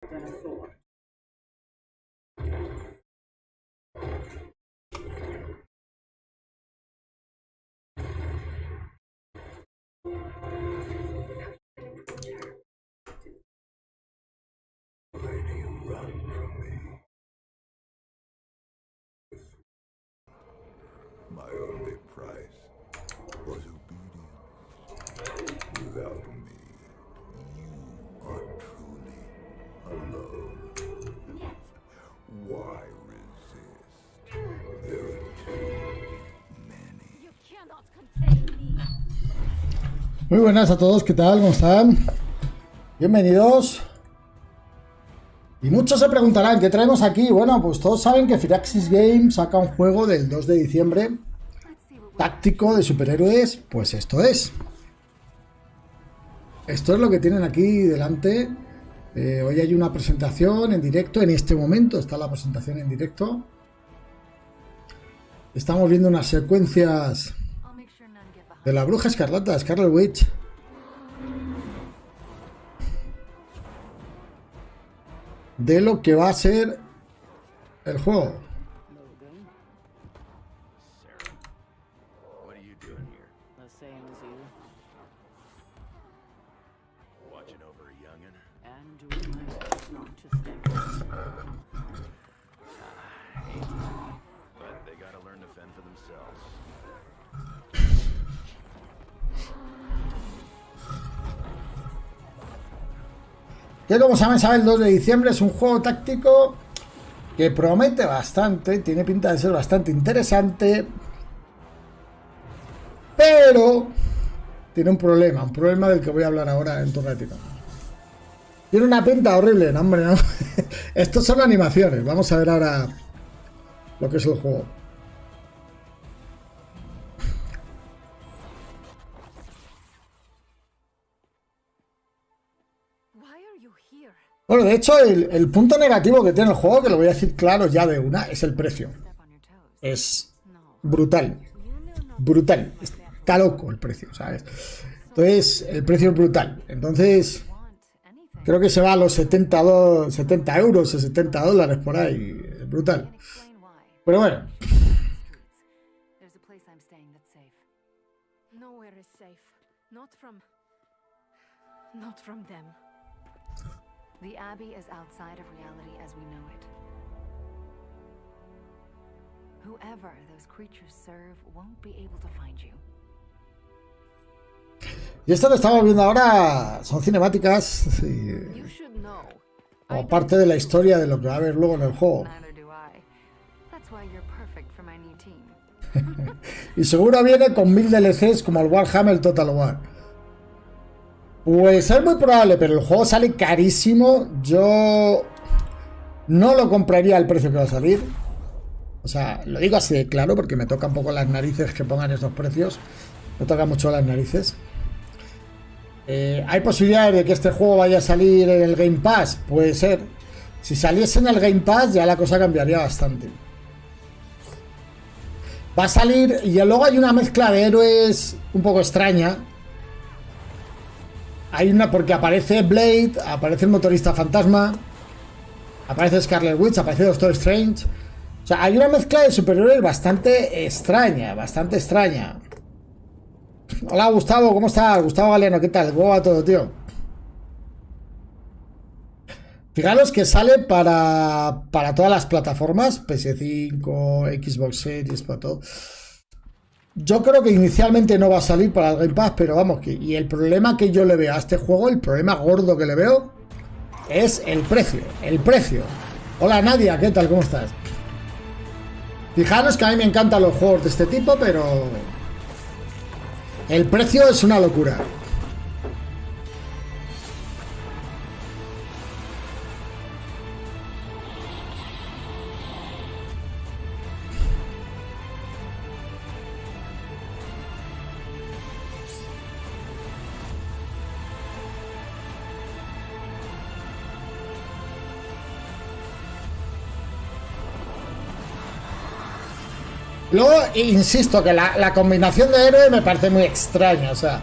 My only price was obedience. Without me, you are truly alone. Why resist? There are too many. You cannot contain me. Muy buenas a todos, ¿qué tal? ¿Cómo están? Bienvenidos. Y muchos se preguntarán, ¿qué traemos aquí? Bueno, pues todos saben que Firaxis Games saca un juego del 2 de diciembre táctico de superhéroes. Pues esto es. Esto es lo que tienen aquí delante. Hoy hay una presentación en directo. En este momento está la presentación en directo. Estamos viendo unas secuencias de la Bruja Escarlata, Scarlet Witch. De lo que va a ser el juego. Que como saben, el 2 de diciembre es un juego táctico que promete bastante, tiene pinta de ser bastante interesante, pero tiene un problema del que voy a hablar ahora en tu ratito. Tiene una pinta horrible, no, hombre, no. Estos son animaciones, vamos a ver ahora lo que es el juego. Bueno, de hecho, el punto negativo que tiene el juego, que lo voy a decir claro ya de una, es el precio. Es brutal. Brutal. Está loco el precio, ¿sabes? Entonces, el precio es brutal. Entonces, creo que se va a los 70 euros o 70 dólares por ahí. Es brutal. Pero bueno. The Abbey is outside of reality as we know it. Whoever those creatures serve won't be able to find you. Y esto que estamos viendo ahora son cinemáticas, sí, como parte de la historia de lo que va a haber luego en el juego. Y seguro viene con 1000 DLCs como el Warhammer Total War. Pues es muy probable, pero el juego sale carísimo. Yo no lo compraría al precio que va a salir. O sea, lo digo así de claro porque me toca un poco las narices que pongan esos precios. Me toca mucho las narices. ¿Hay posibilidades de que este juego vaya a salir en el Game Pass? Puede ser. Si saliese en el Game Pass ya la cosa cambiaría bastante. Va a salir y luego hay una mezcla de héroes un poco extraña. Hay una porque aparece Blade, aparece el motorista fantasma, aparece Scarlet Witch, aparece Doctor Strange. O sea, hay una mezcla de superhéroes bastante extraña, bastante extraña. Hola Gustavo, ¿cómo estás? Gustavo Galeano, ¿qué tal? ¿Cómo va todo, tío? Fijaros que sale para todas las plataformas, PS5, Xbox Series, para todo. Yo creo que inicialmente no va a salir para el Game Pass, pero vamos, que y el problema que yo le veo a este juego, el problema gordo que le veo, es el precio, Hola Nadia, ¿qué tal? ¿Cómo estás? Fijaros que a mí me encantan los juegos de este tipo, pero el precio es una locura. Luego, insisto, que la combinación de héroes me parece muy extraña, o sea,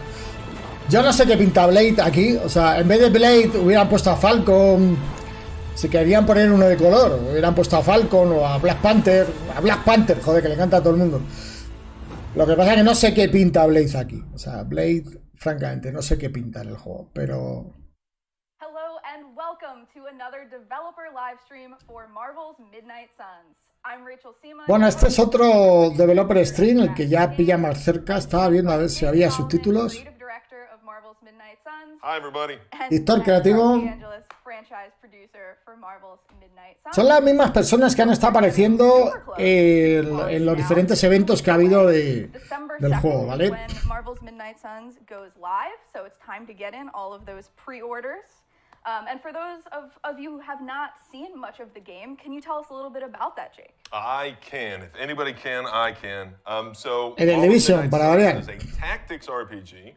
yo no sé qué pinta Blade aquí, o sea, en vez de Blade hubieran puesto a Falcon, Si querían poner uno de color, hubieran puesto a Falcon o a Black Panther. A Black Panther, joder, que le encanta a todo el mundo. Lo que pasa es que no sé qué pinta Blade aquí. O sea, Blade, francamente, no sé qué pinta en el juego, pero... Hello and welcome to another developer live stream for Marvel's Midnight Suns. I'm Rachel Sema. Bueno, este es otro developer stream, el que ya pilla más cerca. Estaba viendo a ver si había subtítulos. Hi everybody. Director creativo. Son las mismas personas que han estado apareciendo en los diferentes eventos que ha habido del juego, ¿vale? Marvel's Midnight Suns goes live, so it's time to get in all of those pre-orders. And for those of you who have not seen much of the game, can you tell us a little bit about that, Jake? I can. If anybody can, I can. So En el Marvel's Division, Midnight para Suns variar. is a tactics RPG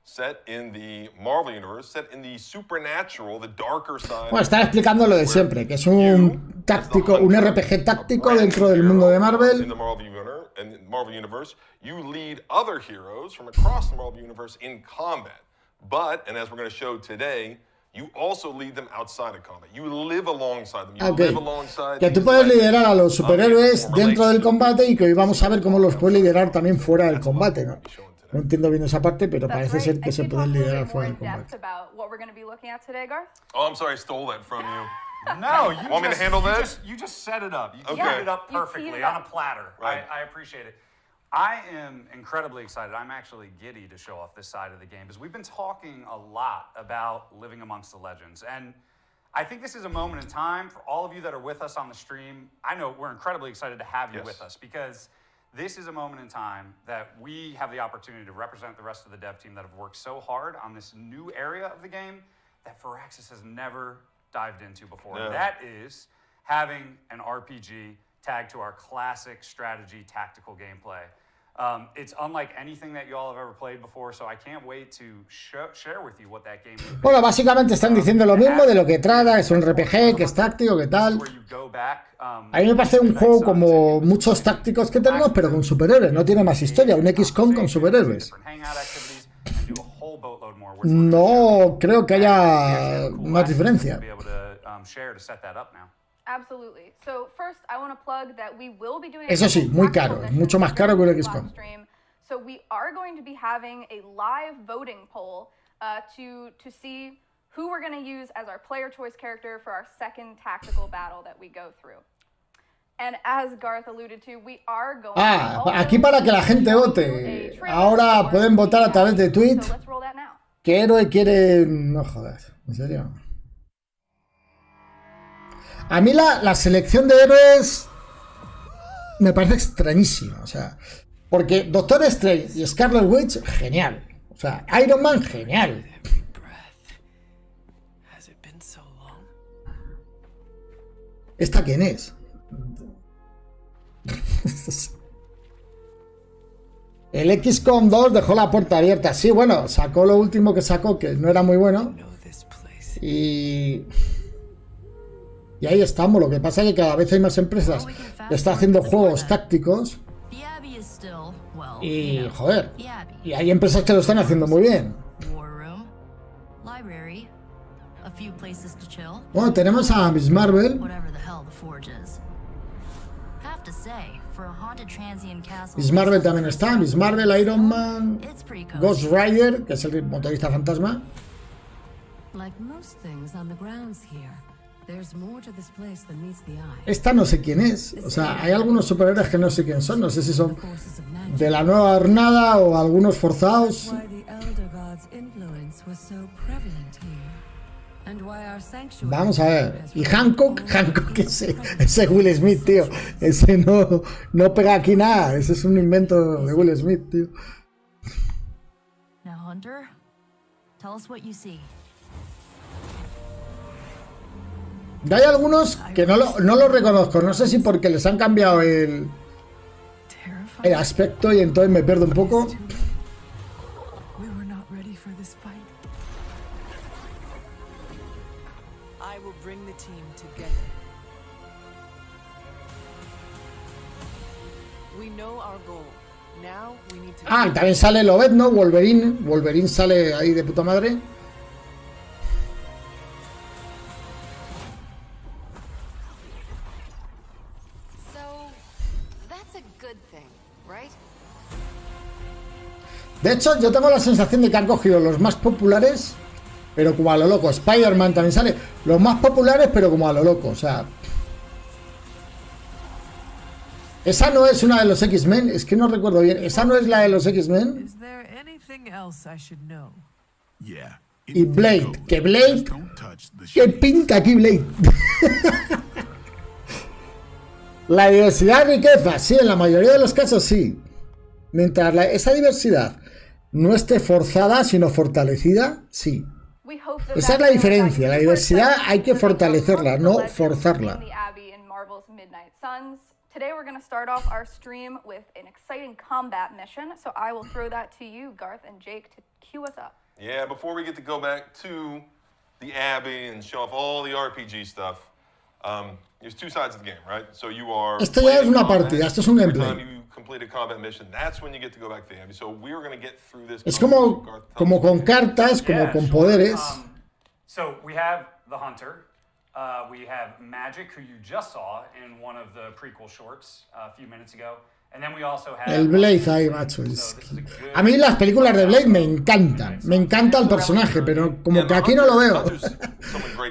set in the Marvel universe, set in the supernatural, the darker side. Bueno, están explicando lo de siempre, que es un táctico, un RPG táctico dentro del mundo de Marvel. In the Marvel universe, you lead other heroes from across the Marvel universe in combat. But, and as we're going to show today, you also lead them outside of combat. You live alongside them. You Okay. live alongside Que tú these puedes legends. liderar a los superhéroes dentro del combate y que hoy vamos a ver cómo los puedes liderar también fuera del combate, ¿no? No entiendo bien esa parte, pero parece ser que se pueden liderar fuera del combate. Oh, I'm sorry, I stole that from you. No, you Want me to just, handle you that? just you just set it up. You Okay. teed it up You perfectly teed it on up. a platter. Right. I appreciate it. I am incredibly excited. I'm actually giddy to show off this side of the game because we've been talking a lot about living amongst the legends. And I think this is a moment in time for all of you that are with us on the stream. I know we're incredibly excited to have you Yes. with us because this is a moment in time that we have the opportunity to represent the rest of the dev team that have worked so hard on this new area of the game that Firaxis has never dived into before. Yeah. That is having an RPG tagged to our classic strategy tactical gameplay. It's unlike anything that you all have ever played before, so I can't wait to share with you what that game is. Bueno, básicamente están diciendo lo mismo de lo que trata, que es un RPG, que es táctico, que tal. Where you go back, A mí me parece un juego como muchos tácticos que tenemos, pero con superhéroes. No tiene más historia, un XCOM con superhéroes. No creo que haya más diferencia. Absolutely. So first, I want to plug that we will be doing. Eso sí, muy caro, es mucho más caro que un XCOM. So we are going to be having a live voting poll to see who we're going to use as our player choice character for our second tactical battle that we go through. And as Garth alluded to, we are going. Aquí para que la gente vote. Ahora pueden votar a través de Twitch. So let's roll that now. ¿Qué héroe quieren? No jodas, ¿en serio? A mí la selección de héroes me parece extrañísima, o sea, porque Doctor Strange y Scarlet Witch, genial, o sea, Iron Man, genial. ¿Esta quién es? El XCOM 2 dejó la puerta abierta, sí, bueno, sacó lo último que sacó, que no era muy bueno, y ahí estamos. Lo que pasa es que cada vez hay más empresas que están haciendo juegos tácticos. Y joder, y hay empresas que lo están haciendo muy bien. Bueno, tenemos a Miss Marvel. Miss Marvel también está. Miss Marvel, Iron Man, Ghost Rider, que es el motorista fantasma. Esta no sé quién es, o sea, hay algunos superhéroes que no sé quién son, no sé si son de la nueva hornada o algunos forzados. Vamos a ver, y Hancock ese Will Smith, tío, ese no pega aquí nada, ese es un invento de Will Smith, tío. Now, Hunter, tell us what you see. Y hay algunos que no lo reconozco, no sé si porque les han cambiado el aspecto y entonces me pierdo un poco. Ah, y también sale Lobet, ¿no? Wolverine sale ahí de puta madre. a good thing, right? De hecho, yo tengo la sensación de que han cogido los más populares, pero como a lo loco. Spider-Man también sale. Los más populares, pero como a lo loco. O sea... Esa no es una de los X-Men. Es que no recuerdo bien. Esa no es la de los X-Men. Is there anything else I should know? Yeah. Y Blade. Que Blade... ¿Qué pinta aquí Blade? La diversidad riqueza. Sí, en la mayoría de los casos sí. Mientras esa diversidad no esté forzada, sino fortalecida, sí. Esa es la diferencia. La diversidad hay que fortalecerla, no forzarla. Today we're going to start off our stream with an exciting combat mission, so I will throw that to you, Garth and Jake, to cue us up. Yeah, before we get to go back to the Abbey and show off all the RPG stuff, there's two sides of the game, right? So you are... Esto ya es una partida, esto es un gameplay. Every time you complete a combat mission, that's when you get to go back to the Abbey. So we're going to get through this... Es como con cartas, como con poderes. So we have the Hunter. We have Magic, who you just saw in one of the prequel shorts a few minutes ago. And then we also have... El Blade ahí, macho. A mí las películas de Blade me encantan. Me encanta el personaje, pero como que aquí no lo veo.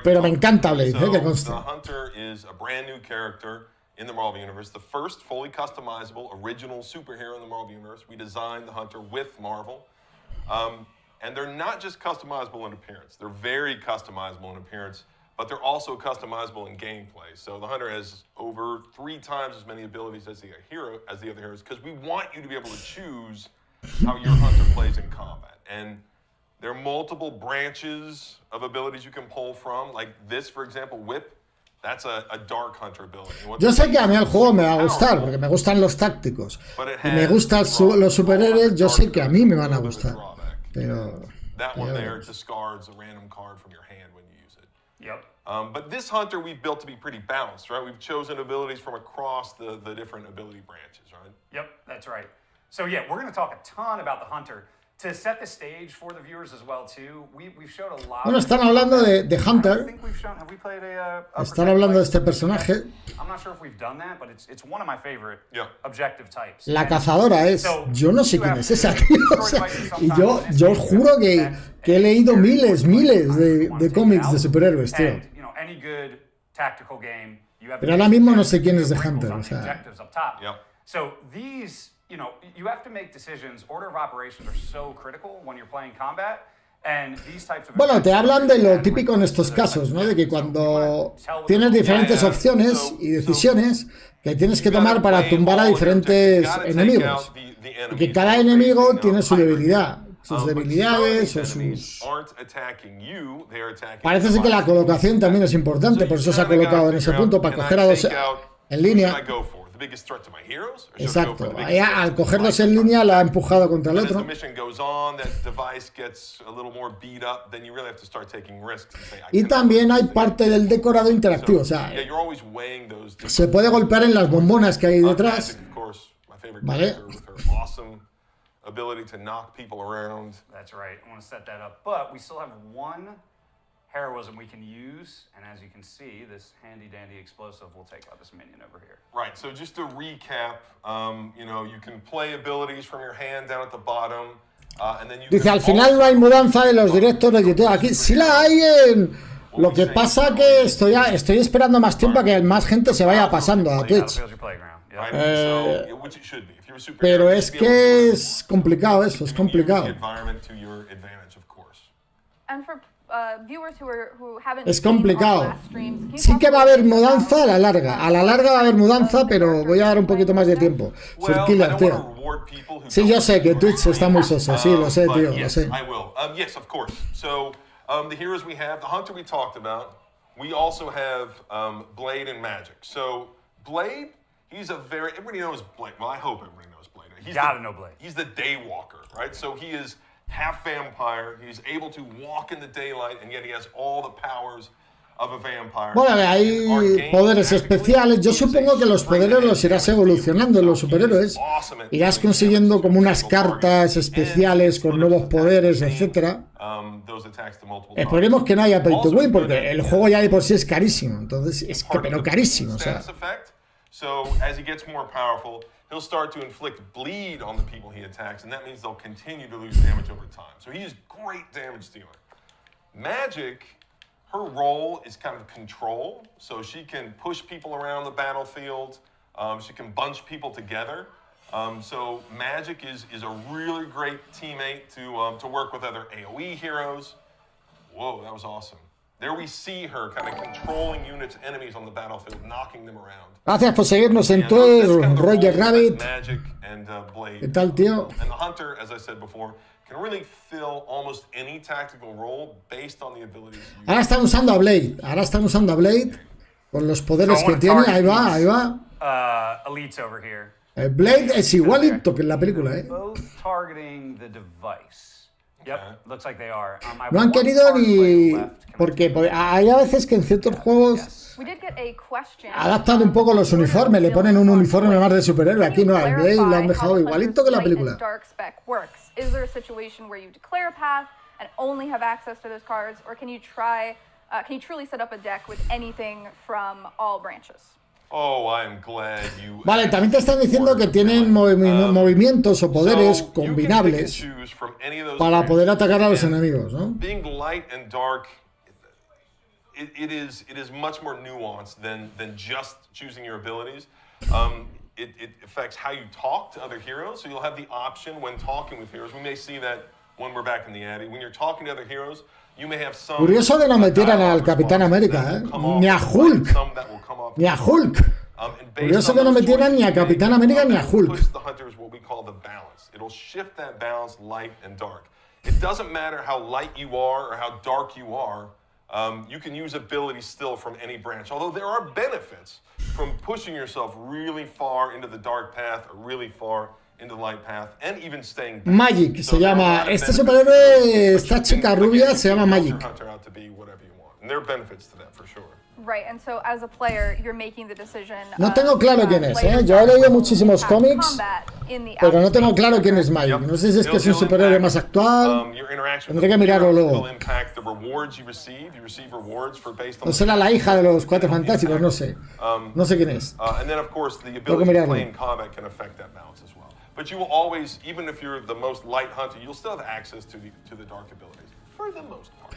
Pero me encanta Blade, que conste. The Hunter is a brand new character in the Marvel Universe. The first fully customizable original superhero in the Marvel Universe. We designed the Hunter with Marvel. And they're not just customizable in appearance. They're very customizable in appearance. But they're also customizable in gameplay. So the Hunter has over 3 times as many abilities as the other heroes, because we want you to be able to choose how your Hunter plays in combat. And there are multiple branches of abilities you can pull from. Like this, for example, Whip. That's a Dark Hunter ability. Yo sé que a mí el juego me va a gustar, porque me gustan los tácticos. Y me gustan los superhéroes, yo sé que a mí me van a gustar. Pero... That one there discards a random card from your hand when you use it. Yep. But this Hunter we've built to be pretty balanced, right? We've chosen abilities from across the different ability branches, right? Yep, that's right. So yeah, we're going to talk a ton about the Hunter. To set the stage for the viewers as well too, we've showed a lot. Bueno, están hablando de Hunter. Están hablando de este personaje. I'm not sure if we've done that, but it's one of my favorite objective types. La cazadora es. Yo no sé quién es esa, tío. O sea, y yo os juro que he leído miles de cómics de superhéroes, tío. Pero ahora mismo no sé quién es de Hunter, o sea. So these, you have to make decisions. Order of operations are so critical when you're playing combat. Bueno, te hablan de lo típico en estos casos, ¿no? De que cuando tienes diferentes opciones y decisiones que tienes que tomar para tumbar a diferentes enemigos. Y que cada enemigo tiene su debilidad, sus debilidades o sus... Parece ser que la colocación también es importante, por eso se ha colocado en ese punto, para coger a dos en línea. Exacto, ahí, al cogerlos en línea la ha empujado contra el otro. Y también hay parte del decorado interactivo, o sea, se puede golpear en las bombonas que hay detrás, ¿vale? Heroism we can use, and as you can see, this handy-dandy explosive will take out this minion over here. Right, so just to recap, you can play abilities from your hand down at the bottom, and then you Dice, al final no hay mudanza de los directos de YouTube. Aquí sí la hay en... Lo que pasa que estoy esperando más tiempo a que más gente se vaya pasando a Twitch. Pero es que es complicado eso, es complicado. Es complicado. Sí que va a haber mudanza a la larga. A la larga va a haber mudanza, pero voy a dar un poquito más de tiempo. Sur Killer, tío. Sí, yo sé que Twitch está muy soso. Sí, lo sé, tío, lo sé. Yes, of course. So, the heroes we have, the Hunter we talked about. We also have Blade and Magic. So, Blade, he's a very... Everybody knows Blade. Well, I hope everybody knows Blade. Gotta know Blade. He's the Daywalker, right? So, he is half vampire. He's able to walk in the daylight, and yet he has all the powers of a vampire. Bueno, hay poderes especiales. Yo supongo que los poderes los irás evolucionando en los superhéroes. Irás consiguiendo como unas cartas especiales con nuevos poderes, etcétera. Esperemos que no haya pay to win, porque el juego ya de por sí es carísimo. Entonces, es que pero carísimo, o sea. he'll start to inflict bleed on the people he attacks, and that means they'll continue to lose damage over time. So he's great damage dealer. Magic, her role is kind of control, so she can push people around the battlefield, she can bunch people together. So Magic is a really great teammate to work with other AoE heroes. Whoa, that was awesome. There we see her kind of controlling units, enemies on the battlefield, knocking them around. Gracias por seguirnos en Twitch, Roger Rabbit. Magic and Blade. ¿Qué tal, tío? And the Hunter, as I said before, can really fill almost any tactical role based on the abilities you Ahora están usando a Blade. Ahora están usando a Blade con los poderes que tiene. Ahí va, ahí va. Elites over here. Blade es igualito que en la película, ¿eh? Both targeting the device. Yep, looks like they are. No han querido ni... Porque hay a veces que en ciertos juegos We did get a question. adaptan un poco los uniformes, le ponen un uniforme más de superhéroe. Aquí no, al Blade lo han dejado igualito que la película. Is there a situation where you declare a path and only have access to those cards, or can you truly set up a deck with anything from all branches? Oh, I'm glad you... Vale, también te están diciendo que tienen movimientos o poderes combinables para poder atacar a los enemigos, ¿no? Being light and dark, it is much more nuanced than just choosing your abilities. It affects how you talk to other heroes, so you'll have the option when talking with heroes. We may see that when we're back in the Addy. When you're talking to other heroes, you may have some... Curioso que no metieran al Capitán América, ¿eh? Ni a Hulk. Ni a Hulk. Curioso que no metieran ni a Capitán América ni a Hulk. It'll shift that balance, light and dark. It doesn't matter how light you are or how dark you are. You can use abilities still from any branch. Although there are benefits from pushing yourself really far into the dark path or really far into the light path, and even staying back. Magic se llama. Este superhéroe, esta chica rubia se llama Magic. Right, and so as a player, you're making the decision. No tengo claro quién es, ¿eh? Yo he leído muchísimos cómics, pero no tengo claro quién es Magic. No sé si es que es un superhéroe más actual. Tendré que mirarlo luego. No será la hija de los Cuatro Fantásticos, no sé. No sé quién es. Tengo que mirarlo. But you will always, even if you're the most light hunter, you'll still have access to the dark abilities, for the most part.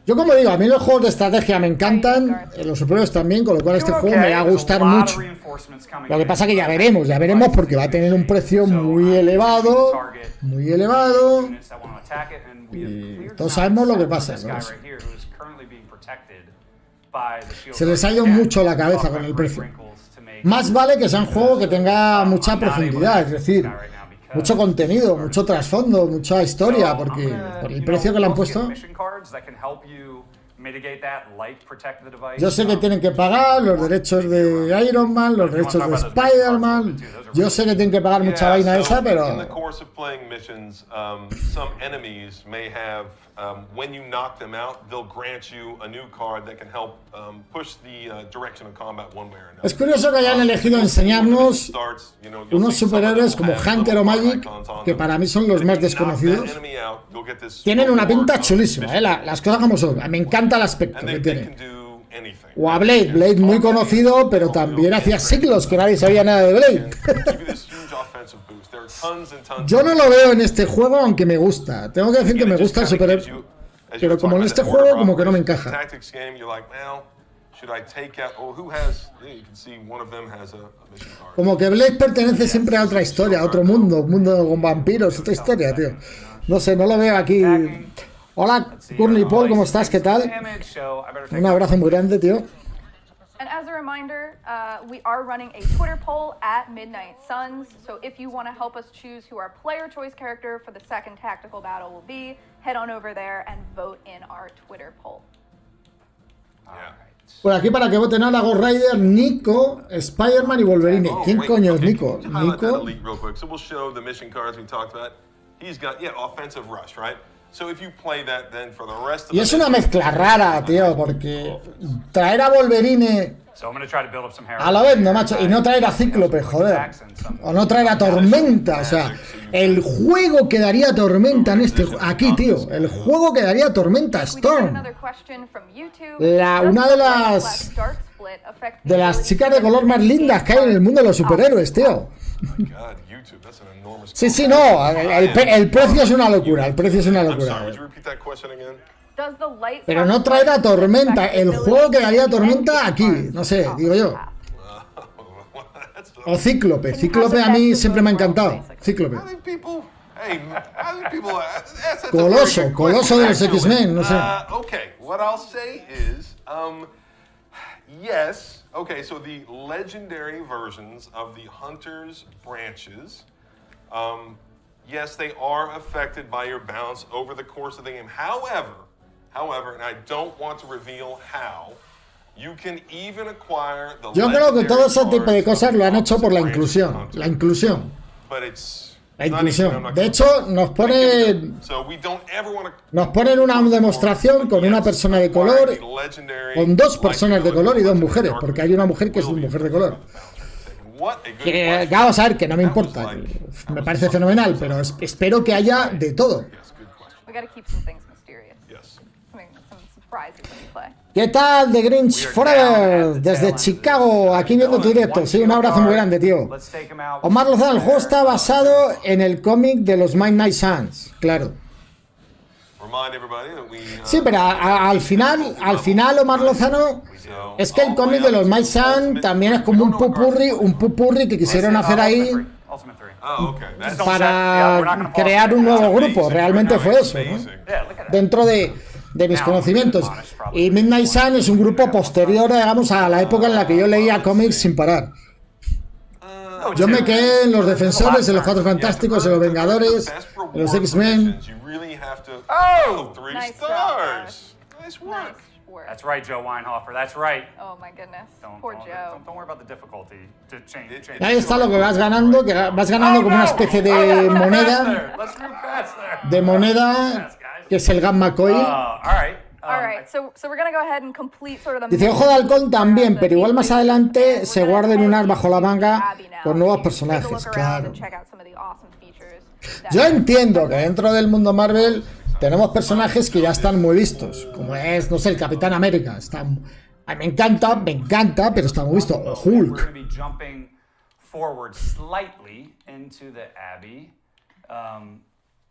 Yo como digo, a mí los juegos de estrategia me encantan, los superhéroes también, con lo cual este juego me va a gustar mucho. Lo que pasa que ya veremos porque va a tener un precio muy elevado, y todos sabemos lo que pasa, ¿no? Se les ha ido mucho la cabeza con el precio. Más vale que sea un juego que tenga mucha profundidad, es decir, mucho contenido, mucho trasfondo, mucha historia, porque por el precio que le han puesto. Yo sé que tienen que pagar los derechos de Iron Man, los derechos de Spider-Man. Yo sé que tienen que pagar mucha vaina esa, pero... when you knock them out, they'll grant you a new card that can help push the direction of combat one way or another. Es curioso que hayan elegido enseñarnos unos superhéroes como Hunter o Magic, que para mí son los más desconocidos. Tienen una pinta chulísima, las cosas como son. Me encanta el aspecto que tienen. O a Blade muy conocido, pero también hacía siglos que nadie sabía nada de Blade. Yo no lo veo en este juego, aunque me gusta. Tengo que decir que me gusta el superhéroe, pero como en este juego, como que no me encaja. Como que Blade pertenece siempre a otra historia, a otro mundo, un mundo con vampiros, otra historia, tío. No sé, no lo veo aquí. Hola, Courtney Paul, ¿cómo estás? ¿Qué tal? Un abrazo muy grande, tío. And as a reminder, we are running a Twitter poll at Midnight Suns, so if you want to help us choose who our player choice character for the second tactical battle will be, head on over there and vote in our Twitter poll. Por aquí para que voten a la Ghost Rider, Nico, Spider-Man y Wolverine. ¿Quién coño es Nico? Nico. Y es una mezcla rara, tío, porque traer a Wolverine a la vez, no, macho, y no traer a Cíclope, joder, o no traer a Tormenta, o sea, el juego quedaría Tormenta en este, aquí, tío, el juego quedaría Tormenta Storm. Una de las chicas de color más lindas que hay en el mundo de los superhéroes, tío. My God, YouTube, that's an enormous. Sí, sí, no, el precio es una locura, el precio es una I'm sorry, locura. would you repeat that question again? Does the light Pero sound no traerá effect Tormenta, affect the el ability juego que daría to Tormenta end aquí, parts no sé, off digo the yo. path? That's O Cíclope, Cíclope a mí siempre me ha encantado, Cíclope. I think people. Hey, I think people. That's a Coloso, very good Coloso de los question, actually. X-Men, no sé. Okay, what I'll say is, yes. Okay, so the legendary versions of the Hunter's branches, yes, they are affected by your balance over the course of the game. However, and I don't want to reveal how, you can even acquire the Yo creo que todo ese tipo de legendary cosas lo han cards hecho por la of the inclusión, branches la Hunter. inclusión. But it's La not even- I'm inclusión. not De gonna- hecho, nos ponen una demostración con una persona de color, con dos personas de color y dos mujeres, porque hay una mujer que es una mujer de color. Que vamos a ver, que no me importa, me parece fenomenal, pero espero que haya de todo. We gotta keep some things mysterious. Yes. Some surprises when you play. ¿Qué tal, The Grinch Forever? Desde Chicago, aquí viendo tu directo. Sí, un abrazo muy grande, tío. Omar Lozano, el juego está basado en el cómic de los Midnight Suns, claro. Sí, pero al final Omar Lozano, es que el cómic de los Midnight Suns también es como un pupurri que quisieron hacer ahí para crear un nuevo grupo. Realmente fue eso, ¿no? Dentro de mis conocimientos. Y Midnight Sun es un grupo posterior, digamos, a la época en la que yo leía cómics sin parar. Yo me quedé en los Defensores, en los Cuatro Fantásticos, en los Vengadores, en los X-Men. Oh! 3 Nice stars. job, Nice work. Nice work. That's right, Joe Weinhofer. That's right. Oh my goodness. Don't, Poor don't, Joe. don't worry about the difficulty. To change. Y ahí está lo que vas ganando, que vas ganando como una especie de moneda, Let's move fast there. que es el Gamma Coil. All right. All right, so we're gonna go ahead and complete sort of the Dice, Ojo de Halcón también, pero igual más adelante se guarden un as bajo la manga con nuevos personajes, claro. Yo entiendo que dentro del mundo Marvel tenemos personajes que ya están muy vistos, como es, no sé, el Capitán América. A mí me encanta, pero está muy visto. O We're Hulk. going to be jumping forward slightly into the Abbey.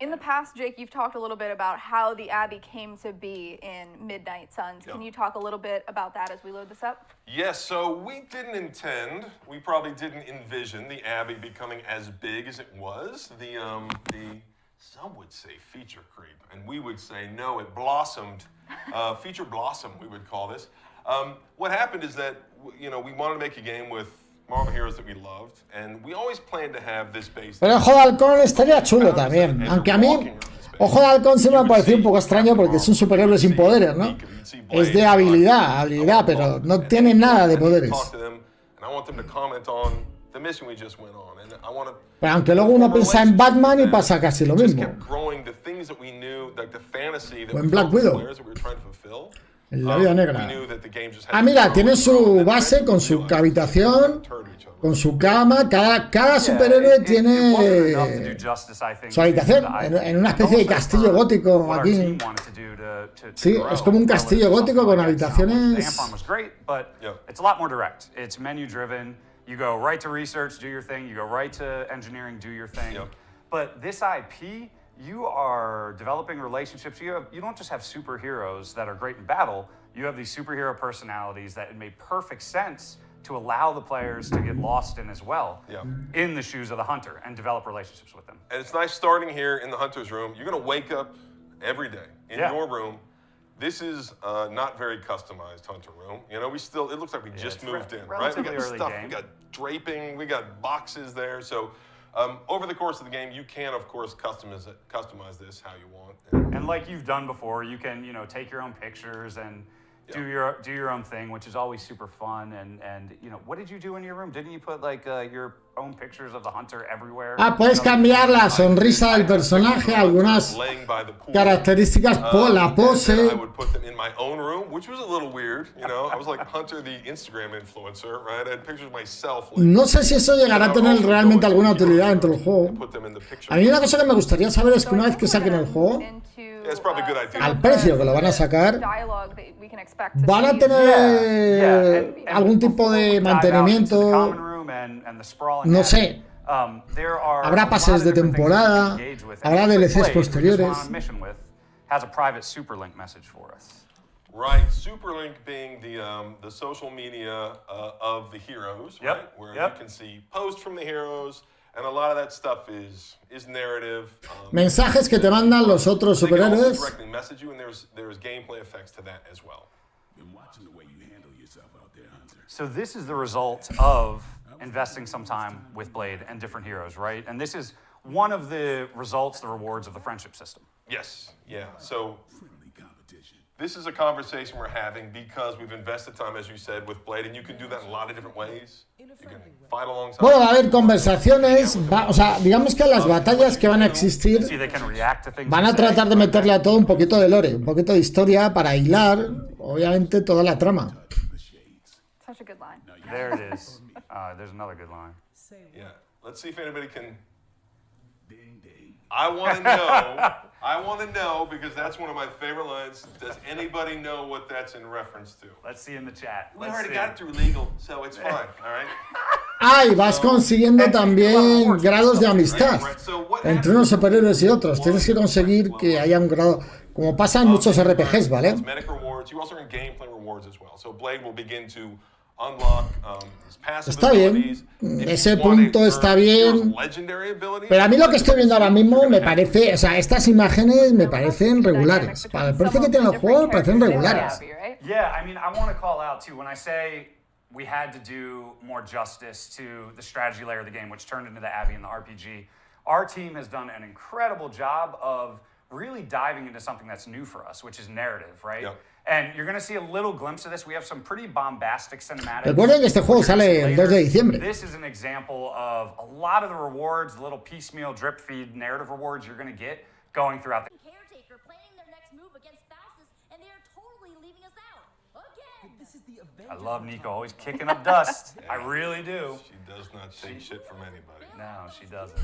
In the past, Jake, you've talked a little bit about how the Abbey came to be in Midnight Suns. Can you talk a little bit about that as we load this up? Yes, so we probably didn't envision the Abbey becoming as big as it was. The some would say feature creep, and we would say no, it blossomed. Feature blossom, we would call this. What happened is that, we wanted to make a game with Marvel heroes that we loved, and we always planned to have this base. Pero Ojo de Halcón estaría chulo también. Aunque a mí, Ojo de Halcón siempre me ha parecido un poco extraño porque es un superhéroe sin poderes, ¿no? Es de habilidad, pero no tiene nada de poderes. Pero aunque luego uno piensa en Batman y pasa casi lo mismo. O en Black Widow. En la vida negra. Ah, mira, tiene su base con su habitación, con su cama. Cada superhéroe tiene su habitación en una especie de castillo gótico aquí. Sí, es como un castillo gótico con habitaciones. You go right to research, do your thing. You go right to engineering, do your thing. But this IP, you are developing relationships. You don't just have superheroes that are great in battle. You have these superhero personalities that it made perfect sense to allow the players to get lost in as well, in the shoes of the hunter, and develop relationships with them. And it's nice starting here in the hunter's room. You're going to wake up every day in your room. This is not very customized hunter room. It looks like we just moved in, right? We got stuff, we got draping, we got boxes there. So over the course of the game, you can, of course, customize this how you want. And like you've done before, you can, take your own pictures and do your own thing, which is always super fun. And what did you do in your room? Didn't you put like your own pictures of the hunter everywhere? Ah, puedes cambiar la sonrisa del personaje, algunas características, la pose. I would put them in my own room, which was a little weird. I was like Hunter, the Instagram influencer, right? I had pictures of myself. No sé si eso llegará a tener realmente alguna utilidad dentro del juego. A mí una cosa que me gustaría saber es que una vez que saquen el juego, al precio que lo van a sacar, van a tener algún tipo de mantenimiento, no sé, Habrá pases de temporada, habrá DLCs posteriores. Has a private super link message for us. Right, Superlink being the social media of the heroes, Yep, right? Where yep. you can see posts from the heroes, and a lot of that stuff is narrative. Mensajes que te mandan los otros They can also superhéroes. directly message you, and there's gameplay effects to that as well. Been watching the way you handle yourself out there, Hunter. So this is the result of investing some time with Blade and different heroes, right? And this is one of the results, the rewards of the friendship system. Yes, yeah. So Friendly competition. this is a conversation we're having because we've invested time, as you said, with Blade, and you can do that in a lot of different ways. You can fight alongside. Bueno, va a haber conversaciones, o sea, digamos que las batallas que van a existir See, they can react to things. van you a say. tratar de meterle a todo un poquito de lore, un poquito de historia para hilar, obviamente, toda la trama. Such a good line. There it is. There's another good line. Yeah. Let's see if anybody can. Ding ding. I want to know because that's one of my favorite lines. Does anybody know what that's in reference to? Let's see in the chat. We Let's already see. got it through legal, so it's fine. All right. Ah, y vas consiguiendo también grados de amistad entre unos superhéroes y otros. Tienes que conseguir que haya un grado, como pasa en muchos RPGs, ¿vale? Cosmetic rewards. You also earn gameplay rewards as well. So Blade will begin to unlock his passive Está bien, abilities. If ese you want punto to está earn bien. heroes' legendary abilities, Pero a mí lo que estoy viendo ahora mismo me parece, o sea, estas imágenes me parecen regulares. Para el precio que tiene el juego, me parecen regulares. Yeah, I mean, I want to call out too when I say we had to do more justice to the strategy layer of the game, which turned into the Abby and the RPG. Our team has done an incredible job of really diving into something that's new for us, which is narrative, right? Yep. And you're going to see a little glimpse of this. We have some pretty bombastic cinematics. Recuerden que este juego sale el 2 de diciembre. This is an example of a lot of the rewards, the little piecemeal drip feed narrative rewards you're going to get going throughout the Caretaker planning their next move against Bassus, and they are totally leaving us out. Again! This is the event. I love Nico always kicking up dust. I really do. she does not take shit from anybody. No, she doesn't.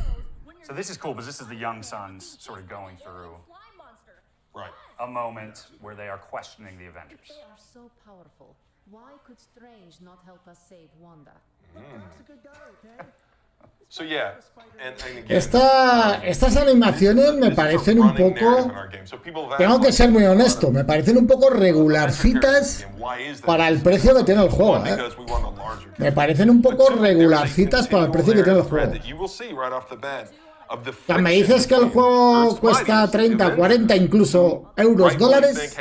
So this is cool because this is the young sons sort of going through Slime monster. Right. a moment where they are questioning the Avengers. They are so powerful. Why could Strange not help us save Wanda? Doc's a good guy, okay? So yeah, and again, Estas animaciones me parecen un poco, tengo que ser muy honesto, me parecen un poco regularcitas para el precio que tiene el juego, ¿eh? Me parecen un poco regularcitas para el precio que tiene el juego. O sea, me dices que el juego cuesta 30, 40, incluso euros, dólares.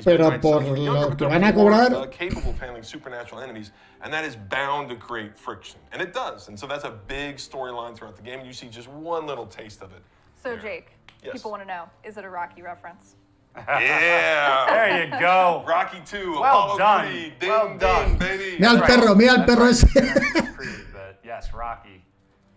Pero por lo que van a cobrar, and that is bound to create friction, and it does. And so that's a big storyline throughout the game. And you see just one little taste of it. So Jake, Yes. people want to know, is it a Rocky reference? Yeah. There you go. Rocky 2, Well Apollo done. Creed, ding Well ding, done. baby. mira el perro ese. Creed, but yes, Rocky.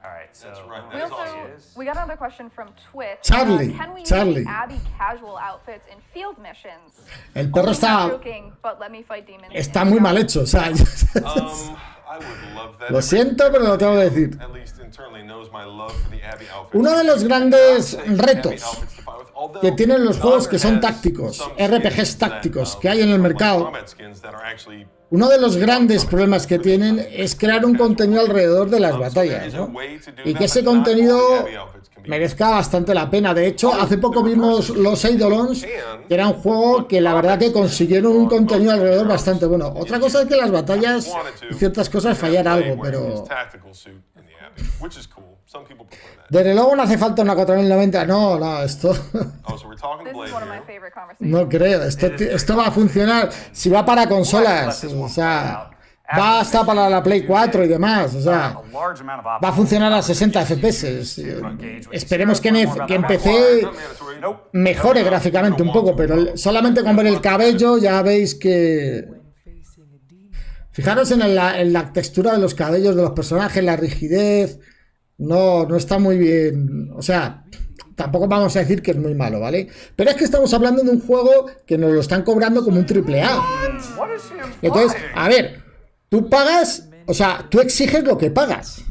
All right, so That's right. We That is also awesome. we got another question from Twitch. Charlie, Can we Charlie. use Abby casual outfits in field missions? El perro Only not está, joking, but let me fight demons está in muy the mal dark. hecho, o sea, I would love that. lo siento, pero lo tengo que decir. At least internally knows my love for the Abby outfit. Uno de los grandes retos que tienen los juegos que son tácticos, RPGs tácticos que hay en el mercado, uno de los grandes problemas que tienen es crear un contenido alrededor de las batallas, ¿no? Y que ese contenido merezca bastante la pena. De hecho, hace poco vimos los Eidolons, que era un juego que la verdad que consiguieron un contenido alrededor bastante bueno. Otra cosa es que las batallas y ciertas cosas fallar algo, pero desde luego no hace falta una 4090. No, esto This is one of my favorite conversations. no creo. Esto va a funcionar si va para consolas, o sea, va hasta para la Play 4 y demás, o sea, va a funcionar a 60 FPS. Esperemos que en PC mejore gráficamente un poco, pero solamente con ver el cabello ya veis que... Fijaros en la textura de los cabellos de los personajes, la rigidez, no está muy bien, o sea, tampoco vamos a decir que es muy malo, ¿vale? Pero es que estamos hablando de un juego que nos lo están cobrando como un AAA. Entonces, a ver, tú pagas, o sea, tú exiges lo que pagas.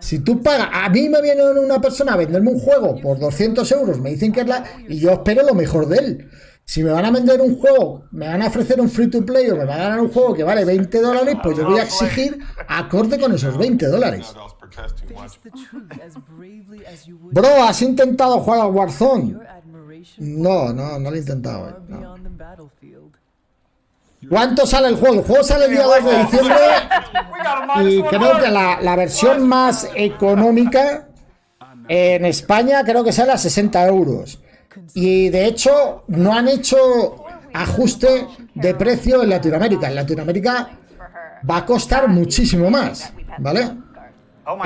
Si tú pagas, a mí me viene una persona a venderme un juego por 200 euros, me dicen que es y yo espero lo mejor de él. Si me van a vender un juego, me van a ofrecer un free to play o me van a dar un juego que vale $20, pues yo voy a exigir acorde con esos $20. Bro, ¿has intentado jugar al Warzone? No lo he intentado. No. ¿Cuánto sale el juego? El juego sale el día 2 de diciembre y creo que la versión más económica en España creo que sale a 60 euros. Y de hecho no han hecho ajuste de precio en Latinoamérica. En Latinoamérica va a costar muchísimo más, ¿vale? O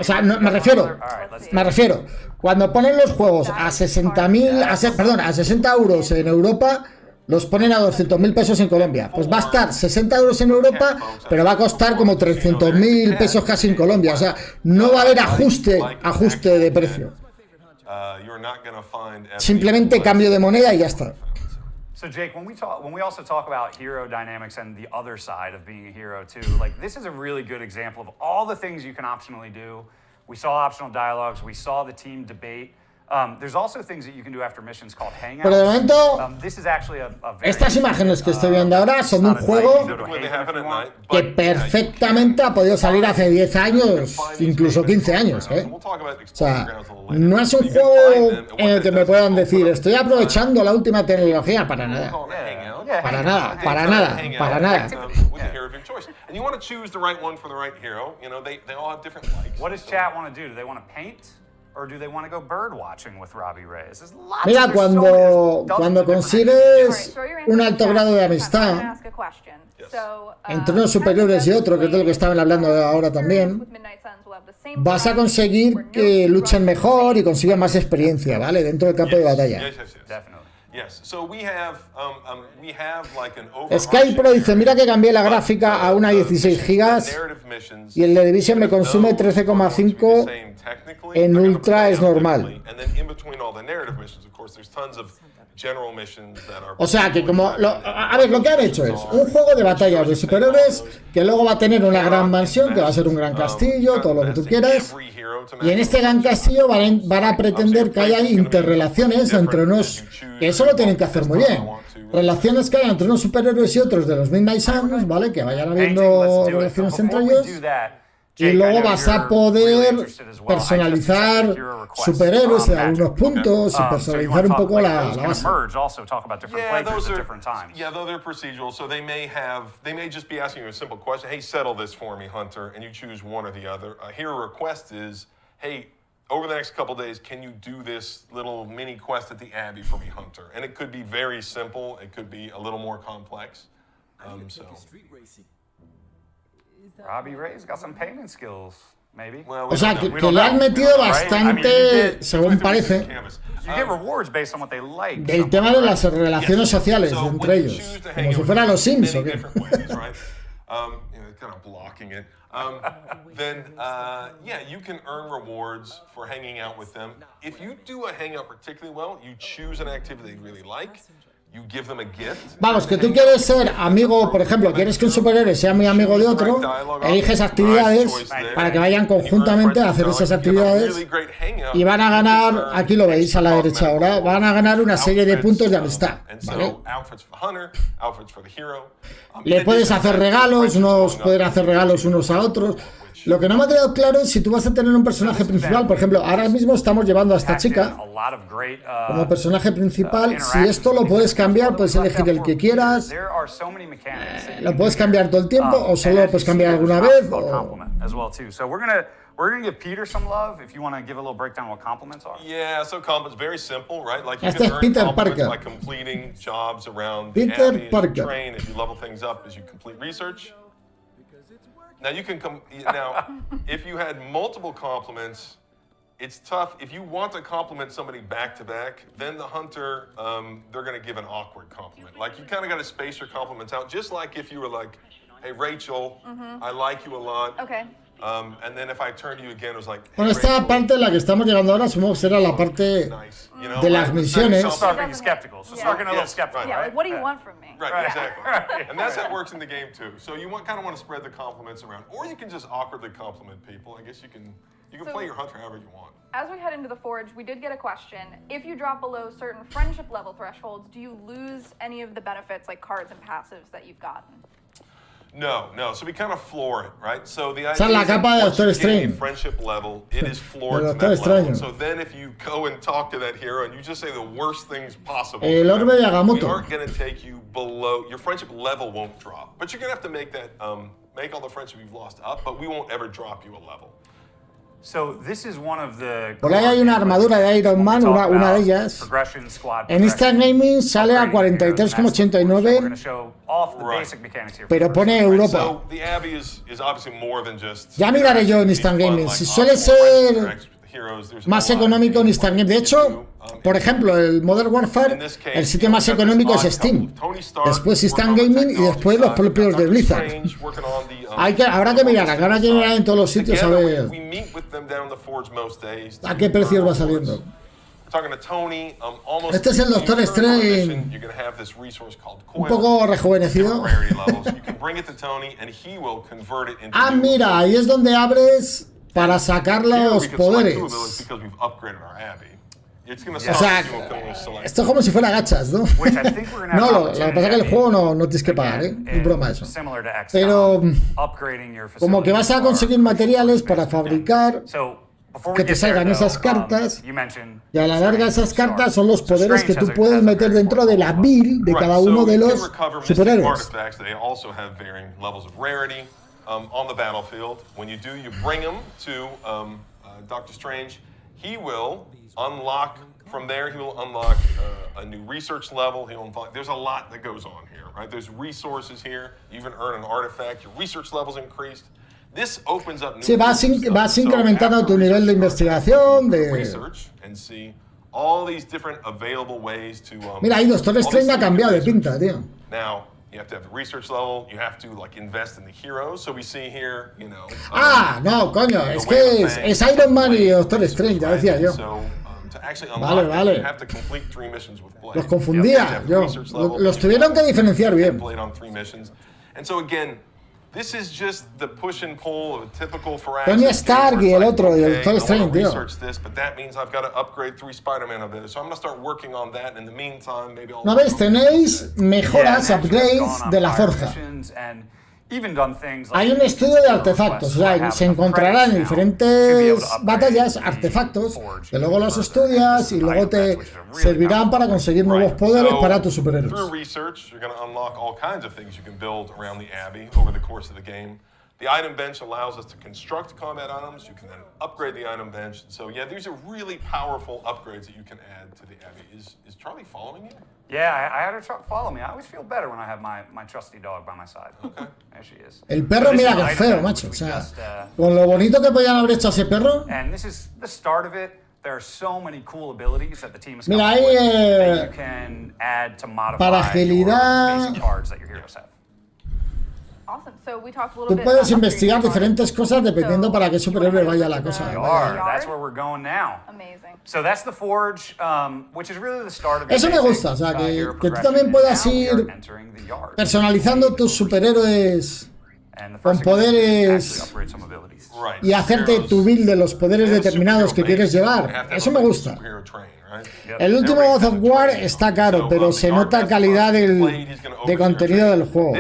sea, no, me refiero, cuando ponen los juegos a 60 euros en Europa, los ponen a 200.000 pesos en Colombia. Pues va a estar 60 euros en Europa, pero va a costar como 300.000 pesos casi en Colombia. O sea, no va a haber ajuste de precio. Simplemente cambio de moneda y ya está. So Jake, when we also talk about hero dynamics and the other side of being a hero too, like this is a really good example of all the things you can optionally do. We saw optional dialogues, we saw the team debate. There's also things that you can do after missions called hangouts. Pero de momento, this is actually a very estas imágenes que estoy viendo ahora son de un juego que perfectamente ha podido salir hace 10 años, incluso 15 años, ¿eh? O sea, no es un juego en el que me puedan decir, estoy aprovechando la última tecnología, para nada. Para nada. And you want to choose the right one for the right hero. You know, they all have different likes. What does chat want to do? Do they want to paint? Or do they want to go bird watching with Robbie Reyes? Mira, cuando consigues un alto grado de amistad entre unos superiores y otros, que es de lo que estaban hablando ahora también, vas a conseguir que luchen mejor y consigan más experiencia, ¿vale? Dentro del campo de batalla. Skypro dice, mira que cambié la gráfica a una 16 GB y el de Division me consume 13,5 en Ultra es normal. O sea que como... a ver, lo que han hecho es un juego de batallas de superhéroes que luego va a tener una gran mansión, que va a ser un gran castillo, todo lo que tú quieras. Y en este gran castillo van a pretender que haya interrelaciones entre unos... Que eso lo tienen que hacer muy bien. Relaciones que hay entre unos superhéroes y otros de los Midnight Suns, ¿vale? Que vayan habiendo relaciones entre ellos. Y luego vas a poder personalizar superhéroes en algunos puntos y personalizar un poco la base. Yeah, though they're procedural, so they may just be asking you a simple question. Hey, settle this for me, Hunter, and you choose one or the other. Here a request is, hey, over the next couple days, can you do this little mini quest at the Abbey for me, Hunter? And it could be very simple. It could be a little more complex. Robbie Reyes got some painting skills, maybe. O sea, que le han metido bastante, según parece, del tema de las relaciones sociales entre ellos, como si fueran los Sims o qué. Then you can earn rewards for hanging out with them. If you do a hangout particularly well, you choose an activity they really like. Vamos, que tú quieres ser amigo, por ejemplo, quieres que un superhéroe sea muy amigo de otro, eliges actividades para que vayan conjuntamente a hacer esas actividades y van a ganar, aquí lo veis a la derecha ahora, van a ganar una serie de puntos de amistad, ¿vale? Le puedes hacer regalos, unos pueden hacer regalos unos a otros. Lo que no me ha quedado claro es si tú vas a tener un personaje principal. Por ejemplo, ahora mismo estamos llevando a esta chica como personaje principal. Si esto lo puedes cambiar, puedes elegir el que quieras. Lo puedes cambiar todo el tiempo o solo lo puedes cambiar alguna vez. We're going to give Peter some love if you want to give a little breakdown of what compliments are. Yeah, so compliments very simple, right? Like you can earn compliments by completing jobs around the Abbey as you train, as you level things up, as you complete research. Now you can if you had multiple compliments, it's tough. If you want to compliment somebody back to back, then the hunter, they're going to give an awkward compliment. Like you kind of got to space your compliments out, just like if you were like, "Hey Rachel, I like you a lot." Okay. And then if I turned to you again, it was like, hey, bueno, esta parte en la que estamos llegando ahora, supongo que será la parte de las misiones. Start being skeptical. So start getting a little skeptical. Yeah, like, what do you want from me? Right, exactly. And that's how it works in the game too. So you kind of want to spread the compliments around, or you can just awkwardly compliment people. I guess you can You can play your hunter however you want. As we head into the Forge, we did get a question. If you drop below certain friendship level thresholds, do you lose any of the benefits like cards and passives that you've gotten? No. So we kind of floor it, right? So the Esa idea es la is that capa de once Doctor you get a Strange. friendship level, it is floored De to Doctor that level. Extraño. So then if you go and talk to that hero and you just say the worst things possible, El orbe de we Agamotto. aren't going to take you below, your friendship level won't drop. But you're going to have to make that, make all the friendship you've lost up, but we won't ever drop you a level. So this is one of the Por ahí hay una armadura de Iron Man, una de ellas. progression, squad En Instant Gaming sale a upgrading heroes, and that's the Forge. So we're 43,89, gonna show off the Right. basic mechanics here. pero pone Europa. So the Abbey is obviously more than just. Ya miraré yo en Instant Gaming. Si suele ser más económico en Instant Gaming. De hecho, por ejemplo, el Modern Warfare, el sitio más económico es Steam. Después Instant Gaming y después los propios de Blizzard. Habrá que mirar, habrá que mirar en todos los sitios a ver a qué precios va saliendo. Este es el Doctor Strange, un poco rejuvenecido. Ah, mira, ahí es donde abres para sacar los poderes. O sea, esto es como si fuera gachas, ¿no? No, lo que pasa es que el juego no tienes que pagar, ¿eh? Es broma eso. Pero como que vas a conseguir materiales para fabricar que te salgan esas cartas, y a la larga esas cartas son los poderes que tú puedes meter dentro de la build de cada uno de los superhéroes. On the battlefield. When you do, you bring him to Doctor Strange. He will unlock, from there he will unlock a new research level. He'll unlock, there's a lot that goes on here, right? There's resources here. You even earn an artifact. Your research level's increased. This opens up new vas incrementando tu nivel de investigación, de... research and see all these different available ways to Mira, ahí Doctor Strange ha cambiado de pinta, tío. Now, you have to have the research level, you have to like invest in the heroes. So we see here, you know. No, coño, es que es Iron Man y Doctor Strange, ya decía yo. Vale. Los confundía, yo. Los tuvieron que diferenciar bien. Tony Stark y el otro, y el Doctor Strange, tío. ¿No veis? Tenéis mejoras, upgrades de la fuerza. Hay un estudio de artefactos, o sea, se encontrarán en diferentes batallas artefactos que luego los estudias y luego te servirán para conseguir nuevos poderes para tus superhéroes. The item bench allows us to construct combat items. You can then upgrade the item bench. So yeah, these are really powerful upgrades that you can add to the Abbey. Is Charlie following you? Yeah, I had her follow me. I always feel better when I have my trusty dog by my side. Okay. There she is. El perro, mira que feo, macho. O sea, con lo bonito que podían haber hecho a ese perro. And this is the start of it. There are so many cool abilities that the team has come up with that you can add to modify your basic cards that your heroes have. Awesome. So we talked a little Tú bit puedes about investigar diferentes cosas dependiendo para qué superhéroe vaya la cosa. That's where we're going now. Amazing. So that's the Forge, which is really the start of Eso me gusta, o sea, que tú también puedas ir personalizando tus superhéroes con poderes y hacerte tu build de los poderes determinados que quieres llevar. Eso me gusta. El último God of War está caro, pero se nota calidad de contenido del juego.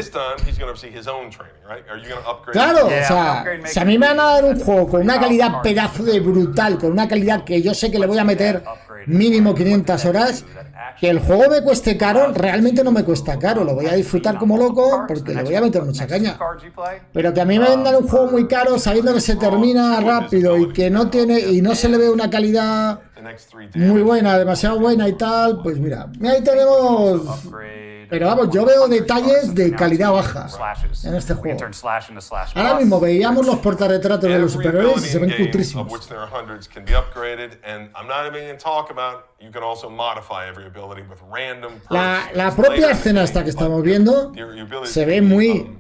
Claro, o sea, si a mí me van a dar un juego con una calidad pedazo de brutal, con una calidad que yo sé que le voy a meter mínimo 500 horas, que el juego me cueste caro, realmente no me cuesta caro, lo voy a disfrutar como loco porque le voy a meter mucha caña. Pero que a mí me vendan un juego muy caro sabiendo que se termina rápido y que no tiene y no se le ve una calidad muy buena, demasiado buena y tal, pues mira, ahí tenemos. Pero vamos, yo veo detalles de calidad baja en este juego. Ahora mismo veíamos los portarretratos de los superhéroes y se ven cutrísimos. La propia escena esta que estamos viendo se ve muy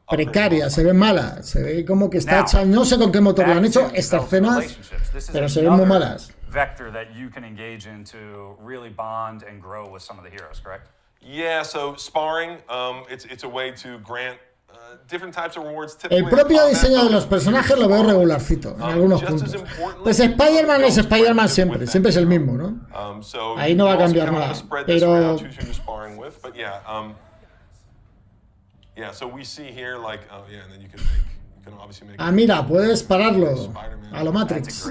precaria, se ve mala, se ve como que está hecha, no sé con qué motor lo han hecho estas escenas, pero se ven muy malas. Vector that you can engage in to really bond and grow with some of the heroes, correct? Yeah, so sparring, it's a way to grant different types of rewards. El propio diseño de los personajes lo veo regularcito en algunos puntos. Pues Spider-Man es Spider-Man siempre es el mismo, ¿no? Ahí no va a cambiar nada. Pero mira, puedes pararlo a lo Matrix.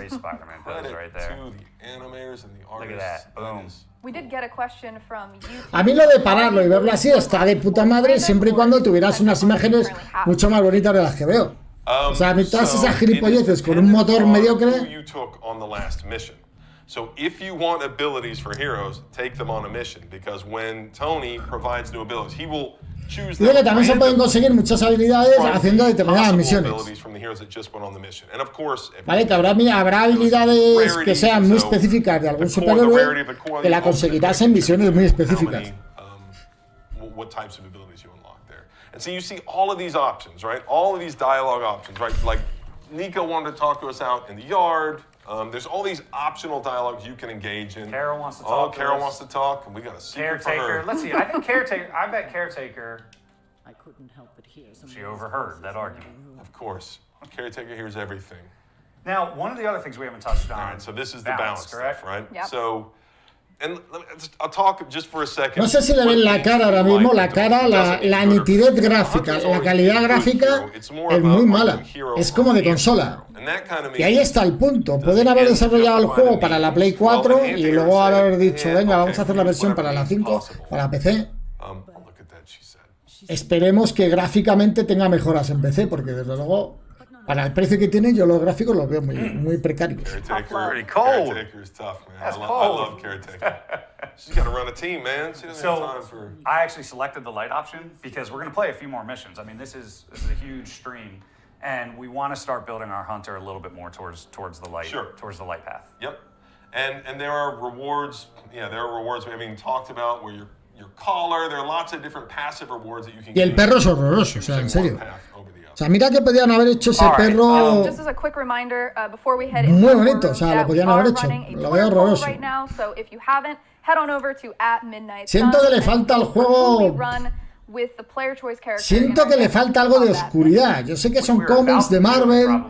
A mí lo de pararlo y verlo así está de puta madre siempre y cuando tuvieras unas imágenes mucho más bonitas de las que veo. O sea, a mí todas esas gilipolleces con un motor mediocre. So if you want abilities for heroes, take them on a mission, because when Tony provides new abilities, he will choose them. Digo que también se pueden conseguir muchas habilidades haciendo determinadas misiones. Vale, que habrá habilidades que sean muy específicas de algún superhéroe que la conseguirás en misiones muy específicas. What types of abilities you unlock there. And so you see all of these options, right? All of these dialogue options, right? Like Nico wanted to talk to us out in the yard. There's all these optional dialogues you can engage in. Carol wants to talk. Carol wants to talk, and we got a secret Caretaker. for her. Let's see. I think Caretaker. I bet Caretaker. I couldn't help but hear She overheard that argument. Of course, Caretaker hears everything. Now, one of the other things we haven't touched on. All right, so this is the balance correct? stuff, right? Yep. So, and I'll talk just for a second. No sé si le ven la cara ahora mismo, la cara, la nitidez gráfica, la calidad gráfica es muy mala. Es como de consola. Y ahí está el punto. Pueden haber desarrollado el juego para la Play 4 y luego haber dicho, venga, vamos a hacer la versión para la 5, para PC. Esperemos que gráficamente tenga mejoras en PC, porque desde luego, para el precio que tiene, yo los gráficos los veo muy precarios. Caretaker is tough, man. I love Caretaker. She's got to run a team, man. She doesn't have time for. I actually selected the light option because we're going to play a few more missions. I mean, this is a huge stream, and we want to start building our hunter a little bit more towards the light, towards the light path. Yep, and there are rewards. Yeah, there are rewards we haven't even talked about where your collar. There are lots of different passive rewards that you can. Y el perro es horroroso, o sea, en serio. O sea, mira que podían haber hecho ese perro muy bonito, o sea, lo podían haber hecho. Lo veo horroroso. Siento que le falta al juego. Siento que le falta algo de oscuridad. Yo sé que son cómics de Marvel,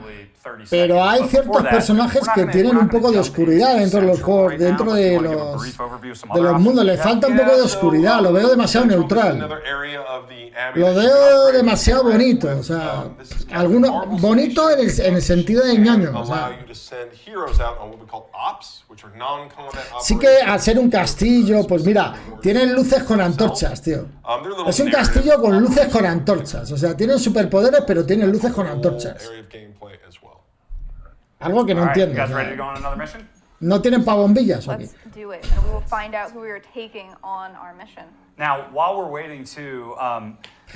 pero hay ciertos personajes que tienen un poco de oscuridad dentro de los juegos, dentro de los mundos. Le falta un poco de oscuridad, lo veo demasiado neutral. Lo veo demasiado bonito, o sea, bonito en el sentido de ñoño. O sea, sí que al ser un castillo, pues mira, tienen luces con antorchas, tío. Es un castillo con luces con antorchas, o sea, tienen superpoderes, pero tienen luces con antorchas. Algo que no entiendo. O sea, ¿no tienen pavombillas o qué? Now, while we're waiting to,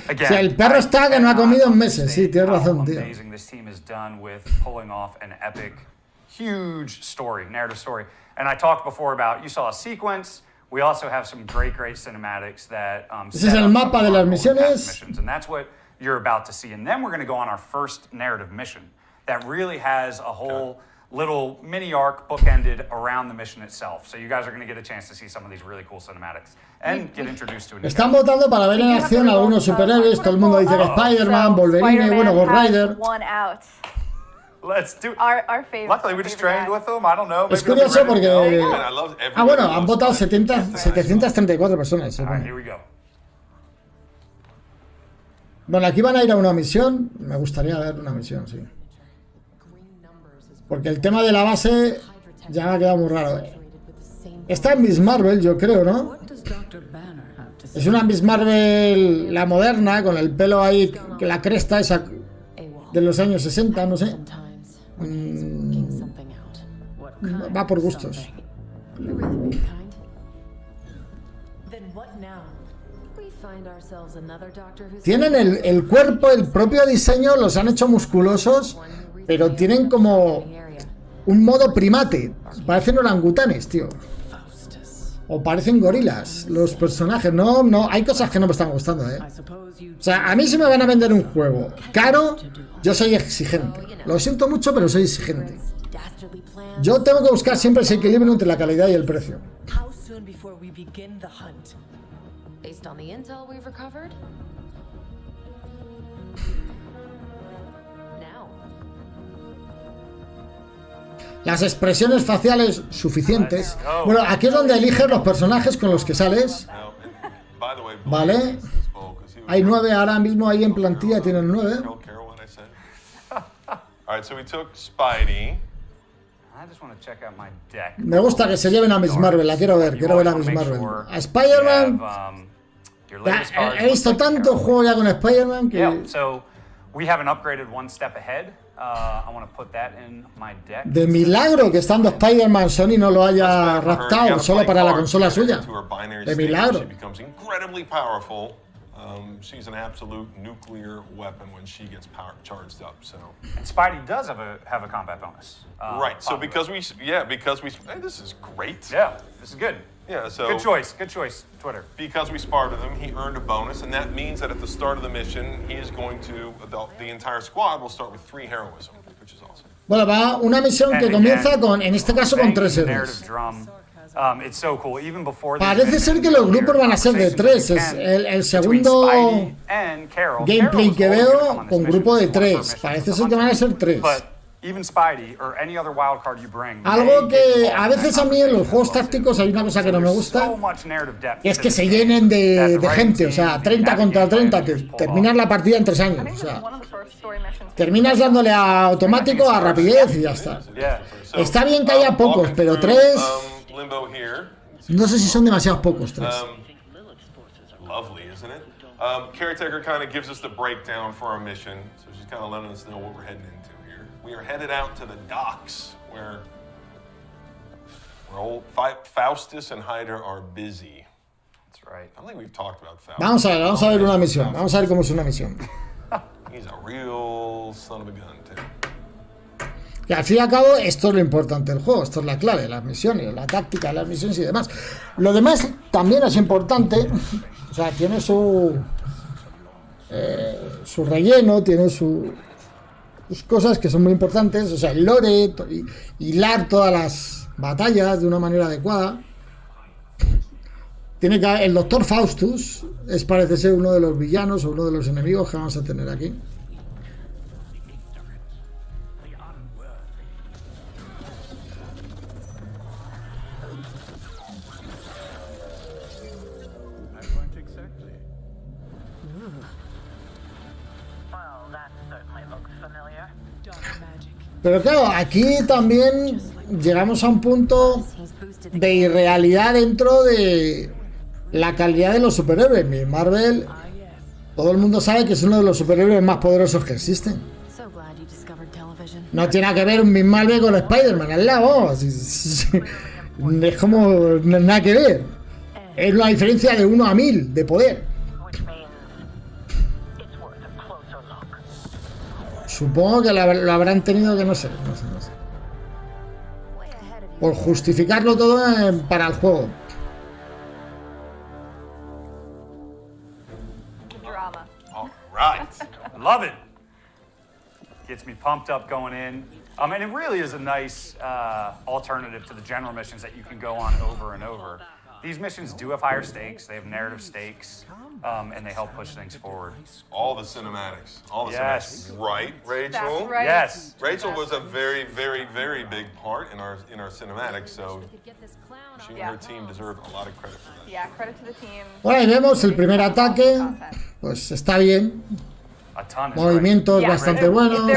again, O sea, el perro está que no ha comido en meses, sí, tienes razón, tío. Amazing this team has done with pulling off an epic, huge story, narrative story. And I talked before about, you saw a sequence. We also have some great cinematics that Ese es el mapa de las misiones. And that's what you're about to see. And then we're going to go on our first narrative mission that really has a whole little mini arc bookended around the mission itself. So you guys are going to get a chance to see some of these really cool cinematics and get introduced to a new Están votando para ver en acción a algunos superhéroes. Todo el mundo dice que Spider-Man, Wolverine, bueno, Ghost Rider. Let's do it. Our favorite. Luckily, we just trained with them. I don't know. Es curioso porque... bueno, han votado 734 personas. All right, here we go. Bueno, aquí van a ir a una misión. Me gustaría ver una misión, sí. Porque el tema de la base ya me ha quedado muy raro. Esta es Miss Marvel, yo creo, ¿no? Es una Miss Marvel, la moderna, con el pelo ahí, la cresta esa de los años 60, no sé. Va por gustos. Tienen el cuerpo, el propio diseño, los han hecho musculosos, pero tienen como un modo primate. Parecen orangutanes, tío. O parecen gorilas los personajes. No, hay cosas que no me están gustando, O sea, a mí si me van a vender un juego caro, yo soy exigente. Lo siento mucho, pero soy exigente. Yo tengo que buscar siempre ese equilibrio entre la calidad y el precio. las expresiones faciales suficientes. Bueno, aquí es donde eliges los personajes con los que sales. Vale. Hay 9 ahora mismo ahí en plantilla, tienen 9. Me gusta que se lleven a Miss Marvel, la quiero ver a Miss Marvel. A Spider-Man. He visto tanto juego ya con Spider-Man que... De milagro que estando Spider-Man Sony no lo haya raptado solo para la consola suya. De milagro. She's an absolute nuclear weapon when she gets charged up. So. And Spidey does have a combat bonus. Right. So because we, hey, this is great. Yeah, this is good. Yeah. So good choice, Twitter. Because we sparred with him, he earned a bonus, and that means that at the start of the mission, he is going to the entire squad will start with 3 heroism, which is awesome. Bueno, va una misión que comienza con, en este caso, con 3 héroes. Parece ser que los grupos van a ser de 3. Es el segundo gameplay que veo con grupo de 3. Parece ser que van a ser 3. Algo que a veces a mí en los juegos tácticos hay una cosa que no me gusta, y es que se llenen de gente, o sea, 30 contra 30, que terminas la partida en 3 años. O sea, terminas dándole a automático, a rapidez y ya está. Está bien que haya pocos, pero 3... No sé si son demasiados pocos, 3. Lovely, isn't it? Caretaker kind of gives us the breakdown for our mission, so she's kind of letting us know what we're heading into here. We are headed out to the docks, where old Faustus and Hyder are busy. That's right. I don't think we've talked about Faustus. Vamos a ver una misión. Vamos a ver cómo es una misión. He's a real son of a gun, too. Y al fin y al cabo, esto es lo importante del juego, esto es la clave, las misiones, la táctica, las misiones y demás. Lo demás también es importante, o sea, tiene su relleno, tiene sus cosas que son muy importantes, o sea, el lore, hilar todas las batallas de una manera adecuada. Tiene que el Dr. Faustus parece ser uno de los villanos o uno de los enemigos que vamos a tener aquí. Pero claro, aquí también llegamos a un punto de irrealidad dentro de la calidad de los superhéroes. Miss Marvel, todo el mundo sabe que es uno de los superhéroes más poderosos que existen. No tiene que ver un Miss Marvel con Spider-Man al lado. Es como nada que ver. Es una diferencia de 1 a 1000 de poder. Supongo que lo habrán tenido que no sé. Por justificarlo todo para el juego. Drama. All right. I love it. Gets me pumped up going in. And it really is a nice alternative to the general missions that you can go on over and over. These missions do have higher stakes. They have narrative stakes, and they help push things forward. All the cinematics. Yes. Cinematics. Right, Rachel? That's right. Yes. Rachel was a very, very, very big part in our cinematics, so she and her team deserve a lot of credit for that. Yeah, credit to the team. Bueno, ahí vemos el primer ataque. Pues está bien. Movimientos bastante buenos.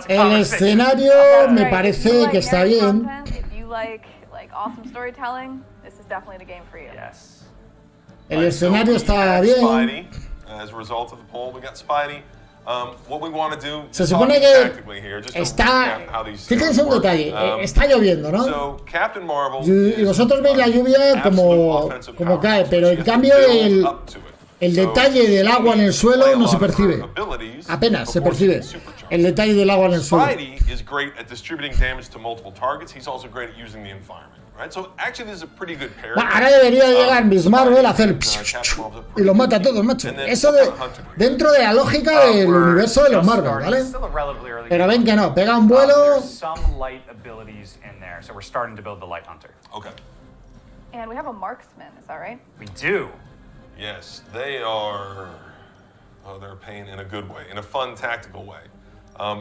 El escenario me parece que está bien. El escenario está bien. Se supone que está... Fíjense un detalle, está lloviendo, ¿no? Y vosotros veis la lluvia como cae, pero en cambio el detalle del agua en el suelo no se percibe. Apenas se percibe el detalle del agua en el suelo. Ahora debería llegar Miss Marvel a hacer y los mata a todos, macho. Eso dentro de la lógica del universo de los Marvel, ¿vale? Pero ven que no, pega un vuelo. Okay. And we have a marksman, is that right? We do. Yes, they are. Oh, they're a pain in a good way, in a fun, tactical way.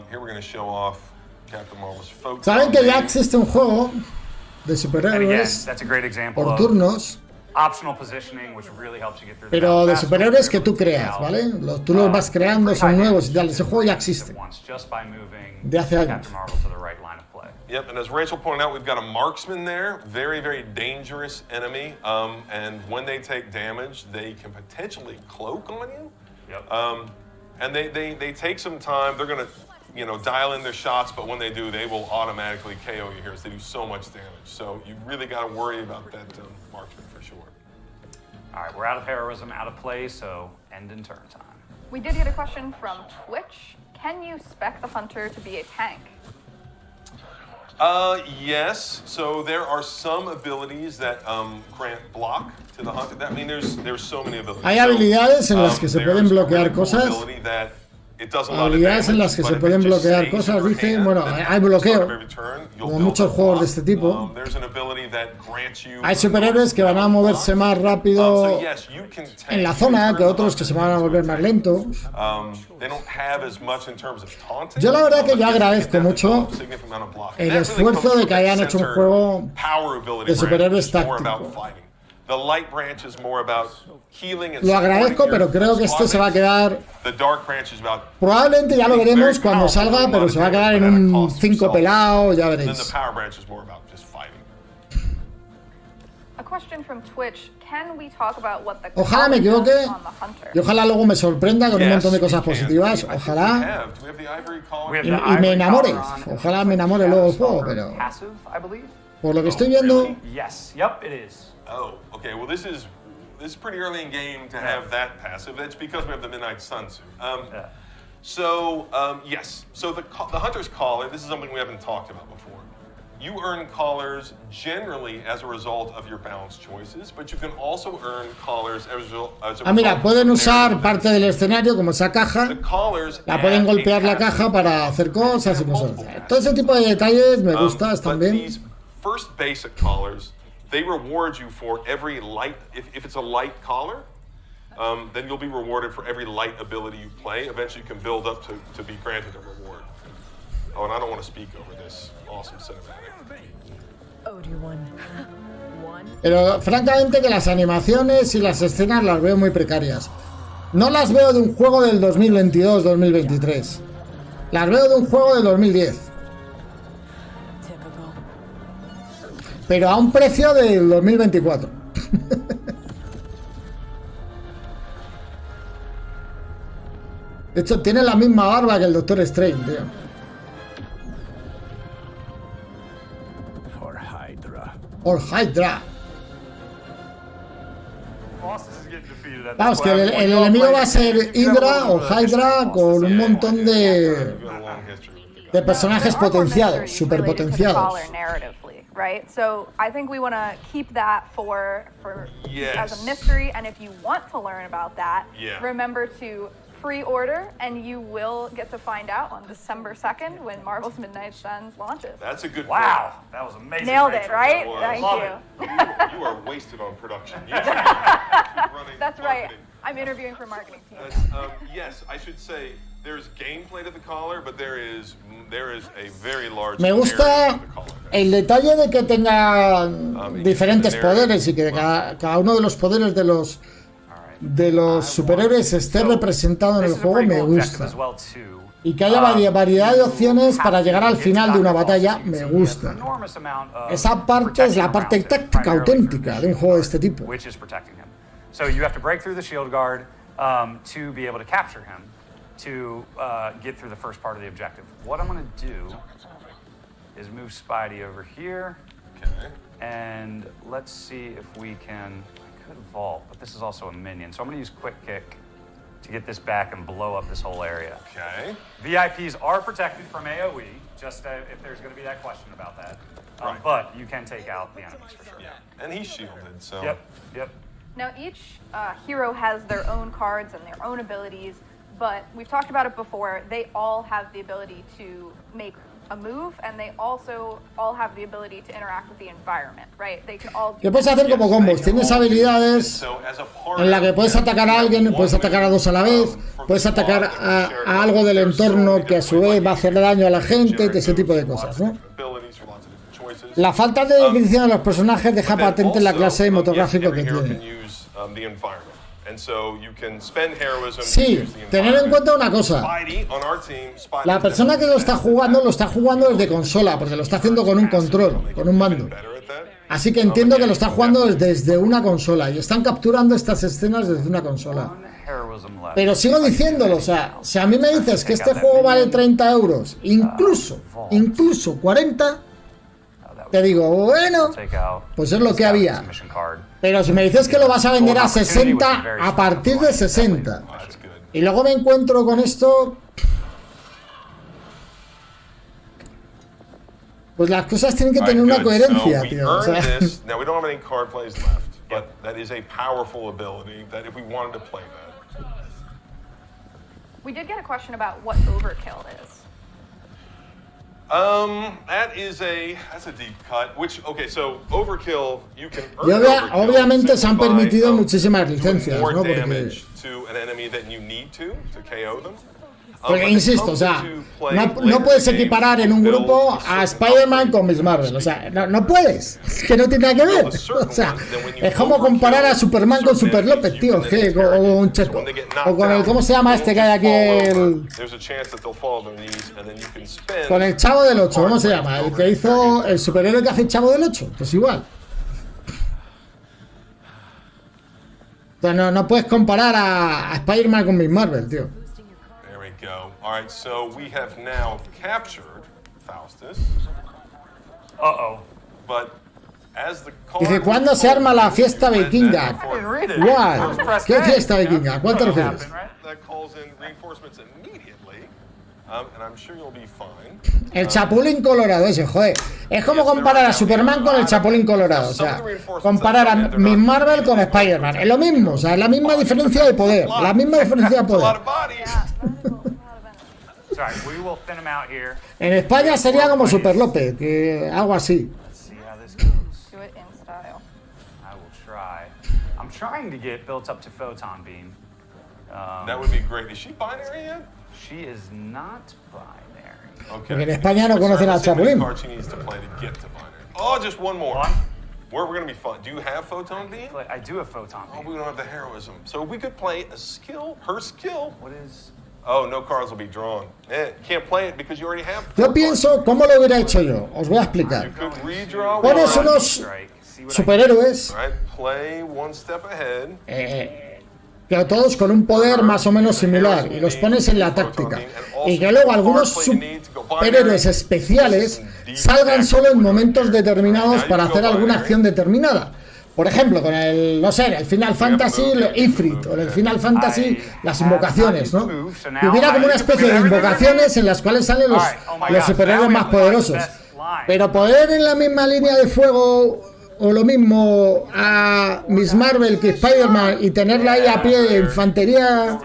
Here we're going to show off Captain Marvel's photon. Saben que ya existe un juego de And again, superhéroes that's a great example por of turnos, optional positioning, which really helps you get through the pero battle de faster. superhéroes que tú creas, ¿vale? Tú los vas creando, son nuevos y tal. Ese juego ya existe, Just by moving de hace años. Captain Marvel to the right line of play. Yep, and as Rachel pointed out, we've got a marksman there, very, very dangerous enemy. And when they take damage, they can potentially cloak on you. Yep. And they take some time. They're gonna, dial in their shots, but when they do, they will automatically KO you here. So they do so much damage. So you really got to worry about that marksman for sure. All right, we're out of heroism, out of play, so end and turn time. We did get a question from Twitch. Can you spec the hunter to be a tank? Yes. So there are some abilities that grant block to the hunter. I mean, there's so many abilities. Hay habilidades en las que se pueden bloquear cosas. Habilidades en las que se pueden bloquear cosas, dicen, bueno, hay bloqueo, como muchos juegos de este tipo. Hay superhéroes que van a moverse más rápido en la zona que otros que se van a volver más lentos. Yo la verdad que yo agradezco mucho el esfuerzo de que hayan hecho un juego de superhéroes táctico. Lo agradezco, pero creo que esto se va a quedar... Probablemente ya lo veremos cuando salga, pero se va a quedar en un 5 pelado, ya veréis. Ojalá me equivoque y ojalá luego me sorprenda con un montón de cosas positivas. Ojalá y me enamore. Ojalá me enamore luego el juego, pero por lo que estoy viendo... Oh, okay. Well, this is pretty early in game to have that passive. That's because we have the Midnight Sun suit. Yes. So the Hunter's Collar. This is something we haven't talked about before. You earn collars generally as a result of your balance choices, but you can also earn collars as a result. Mira, pueden usar parte del escenario como esa caja. La pueden golpear la caja para hacer cosas y cosas. Todo ese tipo de detalles me gusta, están bien. First basic collars. They reward you for every light, if it's a light collar, then you'll be rewarded for every light ability you play. Eventually you can build up to be granted a reward. Oh, and I don't want to speak over this awesome cinematic. Pero francamente que las animaciones y las escenas las veo muy precarias. No las veo de un juego del 2022-2023. Las veo de un juego del 2010. Pero a un precio del 2024. De hecho, tiene la misma barba que el Doctor Strange, tío. Or Hydra. Vamos, que el enemigo va a ser Hydra o Hydra con un montón de personajes potenciados, super potenciados. Right, so I think we want to keep that for as a mystery, and if you want to learn about that, remember to pre-order, and you will get to find out on December 2nd when Marvel's Midnight Suns launches. That's a good wow, that was amazing. Nailed it, right? Thank you. You are wasted on production. That's right. I'm interviewing for marketing team. Yes, I should say there's gameplay to the collar, but there is a very large. Me gusta el detalle de que tenga diferentes poderes y que cada uno de los poderes de los superhéroes esté representado en el juego. Me gusta. Y que haya variedad de opciones para llegar al final de una batalla. Me gusta. Esa parte es la parte táctica auténtica de un juego de este tipo. So you have to break through the shield guard to be able to capture him, to get through the first part of the objective. What I'm going to do is move Spidey over here, and let's see if we can. I could vault, but this is also a minion, so I'm going to use Quick Kick to get this back and blow up this whole area. Okay. VIPs are protected from AOE, just if there's going to be that question about that. But you can take out the enemies for sure. Yeah, and he's shielded, so. Yep. Now, each hero has their own cards and their own abilities, but we've talked about it before. They all have the ability to make a move, and they also all have the ability to interact with the environment, right? They can all. Que puedes hacer como combos. Tienes habilidades en la que puedes atacar a alguien, puedes atacar a dos a la vez, puedes atacar a algo del entorno que a su vez va a hacer daño a la gente, ese tipo de cosas, ¿no? La falta de definición de los personajes deja patente la clase de motográfico que tiene. Sí, tener en cuenta una cosa. La persona que lo está jugando desde consola, porque lo está haciendo con un control, con un mando. Así que entiendo que lo está jugando desde una consola y están capturando estas escenas desde una consola. Pero sigo diciéndolo, o sea, si a mí me dices que este juego vale 30 euros, incluso 40, te digo, bueno, pues es lo que había. Pero si me dices que lo vas a vender a 60, a partir de 60, y luego me encuentro con esto, pues las cosas tienen que tener una coherencia, tío. O sea, We did get a question about what overkill is. That's a deep cut. Okay, so overkill, you can y obviamente se han permitido muchísimas licencias, ¿no? Porque insisto, o sea, no puedes equiparar en un grupo a Spider-Man con Miss Marvel, o sea, no puedes, es que no tiene nada que ver, o sea, es como comparar a Superman con Super López, tío, o un Checo, o con el, ¿cómo se llama este que hay aquí? Con el Chavo del 8, ¿cómo se llama? El que hizo el superhéroe que hace el Chavo del 8, pues igual. Entonces no puedes comparar a Spider-Man con Miss Marvel, tío. Go. All right, so we have now captured Faustus. But as the dice, ¿cuándo se arma la fiesta vikinga? ¿Cuál? ¿Qué fiesta vikinga? ¿Cuál te refieres? That calls in reinforcements immediately, and I'm sure you'll be fine. El Chapulín Colorado ese, joder. Es como comparar a Superman con el Chapulín Colorado. O sea, comparar a Miss Marvel con Spider-Man. Es lo mismo, o sea, es la misma diferencia de poder. La misma diferencia de poder. En España sería como Super López, que algo así. Porque en España no conocen al Chapulín. Oh, just one more. Where we're going to be fun. Do you have photon beam? I do have photon beam. Oh, we don't have the heroism. So we could play a skill, her skill. What is? Oh, no cards will be drawn. Can't play it because you already have. Yo pienso, ¿cómo lo hubiera hecho yo? Os voy a explicar. Pones unos superhéroes, pero todos con un poder más o menos similar, y los pones en la táctica. Y que luego algunos superhéroes especiales salgan solo en momentos determinados para hacer alguna acción determinada. Por ejemplo, con el, no sé, en el Final Fantasy, el Ifrit, o en el Final Fantasy, las invocaciones, ¿no? Y hubiera como una especie de invocaciones en las cuales salen los superhéroes más poderosos. Pero poder en la misma línea de fuego, o lo mismo a Miss Marvel que Spider-Man, y tenerla ahí a pie de infantería,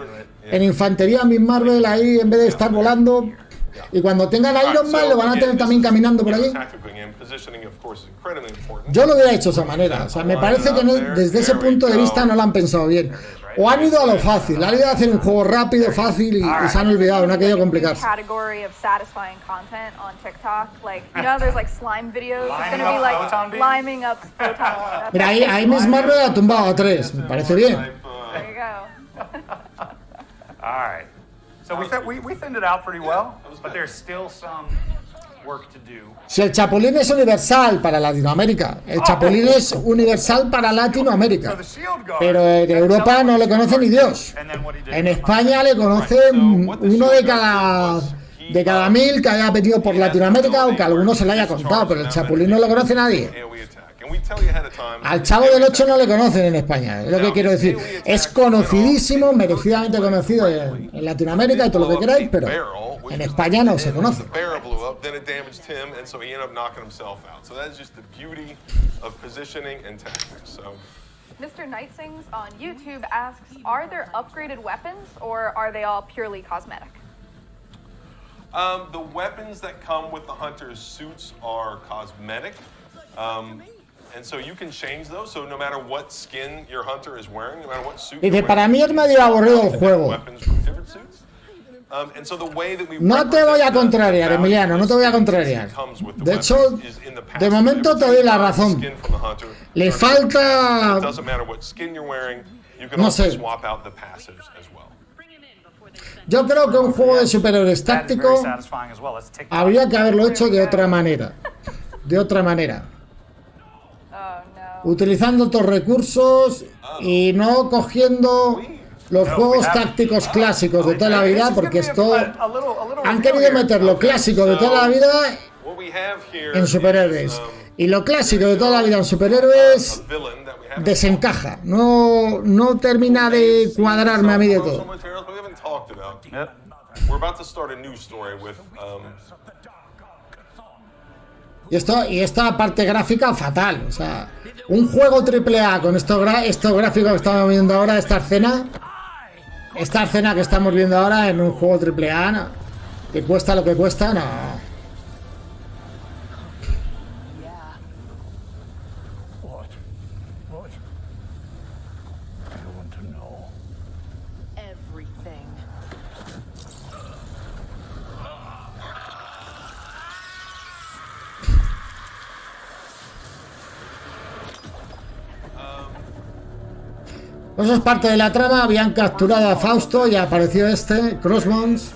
en infantería Miss Marvel ahí en vez de estar volando. Y cuando tengan a Iron Man lo van a tener también caminando por allí. Yo lo hubiera hecho de esa manera. O sea, me parece que desde ese punto de vista no lo han pensado bien. O han ido a lo fácil, han ido a hacer un juego rápido, fácil, y se han olvidado, no ha querido complicarse. Mira, ahí Miss Marvel ha tumbado a 3, me parece bien. So we thinned it out pretty well, but there's still some work to do. Si el Chapulín es universal para Latinoamérica, el Chapulín es universal para Latinoamérica, pero en Europa no le conoce ni Dios. En España le conoce uno de cada 1000 que haya venido por Latinoamérica, o que a alguno se le haya contado, pero el Chapulín no lo conoce nadie. Al Chavo del 8 no le conocen en España, es lo que quiero decir. Es conocidísimo, merecidamente conocido en Latinoamérica y todo lo que queráis, pero en España no se conoce. Mr. Nightsings on YouTube asks, are there upgraded weapons or are they all purely cosmetic? The weapons that come with the hunter's suits are cosmetic. And so you can change those, so no matter what skin your hunter is wearing, no matter what suit. Dice, para mí es medio aburrido el juego. And so the way that we No te voy a represent the contrariar, value Emiliano, no te voy a that contrariar. comes with the De hecho, weapons is in the de passive. momento te Every doy la time you razón. skin from the hunter, Le turn it over. falta... It doesn't matter what skin you're wearing, you can No also sé. swap out the passives as well. Yo creo que un juego de superhéroes That is very táctico satisfying as well. Let's take habría que haberlo hecho de otra manera. De otra manera. Oh no. Utilizando otros recursos y no cogiendo los juegos tácticos clásicos de toda la vida, porque esto han querido meter lo clásico de toda la vida What we have here en is, superhéroes. Y lo clásico de toda la vida en superhéroes a villain that we have desencaja. No termina de cuadrarme a mí de some todo. materials we haven't talked about. Yep. We're about to start a new story with Y esta parte gráfica fatal. O sea, un juego AAA con estos gráficos que estamos viendo ahora, esta escena que estamos viendo ahora en un juego AAA, no, que cuesta lo que cuesta, no. What? I want to know. Everything. Pues eso es parte de la trama. Habían capturado a Fausto y apareció este, Crossbones,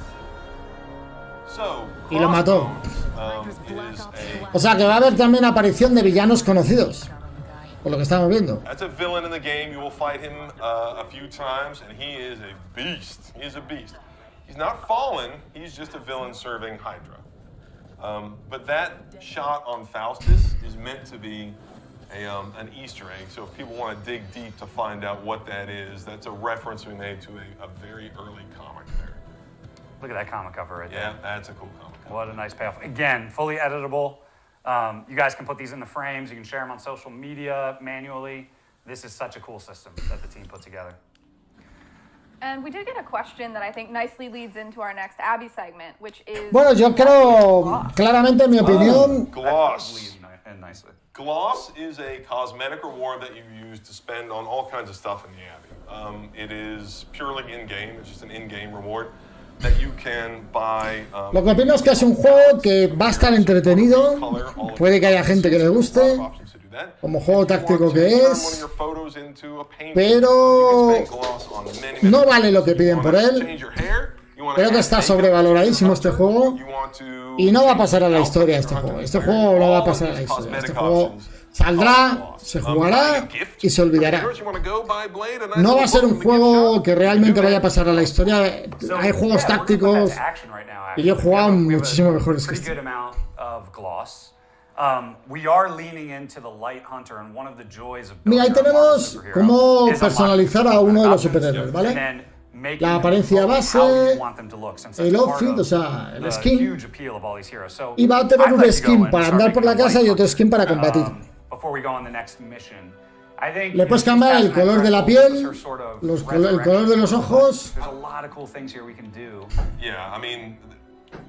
y lo mató. O sea que va a haber también aparición de villanos conocidos, por lo que estamos viendo. That's a villain in the game. You will fight him a few times, and he is a beast. He is a beast. He's not fallen. He's just a villain serving Hydra. But that shot on Faustus is meant to be an Easter egg. So if people want to dig deep to find out what that is, that's a reference we made to a very early comic there. Look at that comic cover right Yeah, there. that's a cool comic cover. What a nice payoff. Again, fully editable. You guys can put these in the frames. You can share them on social media manually. This is such a cool system that the team put together. And we did get a question that I think nicely leads into our next Abby segment, which is... Bueno, yo creo, claramente en mi opinión, Gloss. Lead in nicely. Gloss is a cosmetic reward that you use to spend on all kinds of stuff in the Abbey. It is purely in-game. It's just an in-game reward that you can buy. lo que opino es que es un juego que va a estar entretenido. Puede que haya gente que le guste, como juego táctico que es, pero no vale lo que piden por él. Creo que está sobrevaloradísimo este juego y no va a pasar a la historia este juego. Este juego no va a pasar a la historia. Este juego saldrá, se jugará y se olvidará. No va a ser un juego que realmente vaya a pasar a la historia. Hay juegos tácticos y yo he jugado muchísimo mejores que este. Mira, ahí tenemos cómo personalizar a uno de los superhéroes, ¿vale? La apariencia base, el outfit, o sea, el skin. Y va a tener un skin para andar por la casa y otro skin para combatir. Le puedes cambiar el color de la piel, el color de los ojos. Yeah, I mean,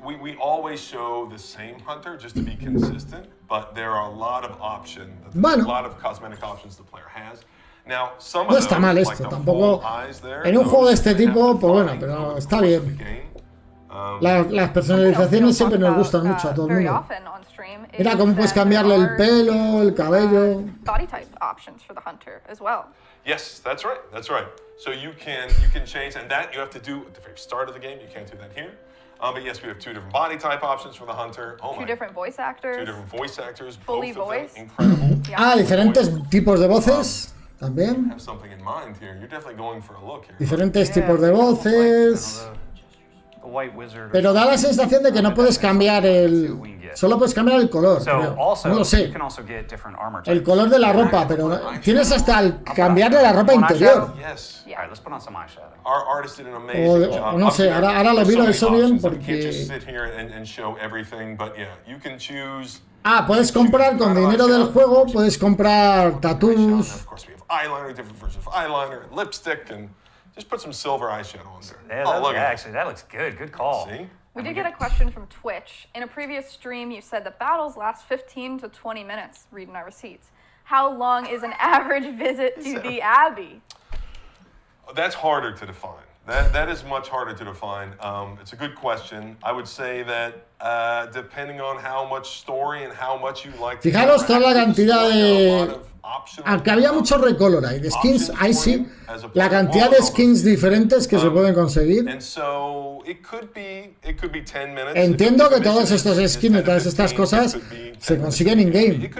we always show the same hunter just to be consistent, but there are a lot of options, Bueno. a lot of cosmetic options the player has. Now, some of No está those, mal like esto, the tampoco. full eyes there, En un juego de este those tipo, have to pues bueno, find pero over está the course of bien. the game. Las personalizaciones siempre nos gustan mucho a todo el very mundo. often on stream is Mira cómo puedes that cambiarle there el are, pelo, el cabello. body type options for the hunter as well. Yes, that's right. That's right. So you can change, and that you have to do at the very start of the game. You can't do that here. But yes, we have two different body type options for the hunter. Oh Two my. different voice actors. Two different voice actors. Fully both of them voiced. incredible. Ah, diferentes tipos de voces también. Have something in mind here. You're definitely going for a look here. Diferentes tipos de voces. Pero da la sensación de que no puedes cambiar el... Solo puedes cambiar el color, creo. No lo sé. El color de la ropa, pero tienes hasta el cambiarle la ropa interior. Yes. Yeah. Our artist did an amazing job. O no sé, ahora lo miro eso bien You can't just porque... sit here and show everything, but yeah, you can choose. Ah, puedes comprar con dinero del juego, puedes comprar And tattoos. of course, we have eyeliner, different versions of eyeliner, and lipstick, and just put some silver eyeshadow on there. Yeah, Oh, look at actually, that looks good. Good call. that. See? We did get a question from Twitch. In a previous stream, you said that battles last 15 to 20 minutes, reading our receipts. How long is an average visit to the Abbey? That's harder to define. That is much harder to define. It's a good question. I would say that depending on how much story and how much you like to Fijaros toda la cantidad de... optional Aunque había mucho recolor ahí de skins, ahí sí, la cantidad de skins diferentes que se pueden conseguir. And so it could be 10 minutes. Entiendo que todos estos skins y todas estas cosas se consiguen in-game.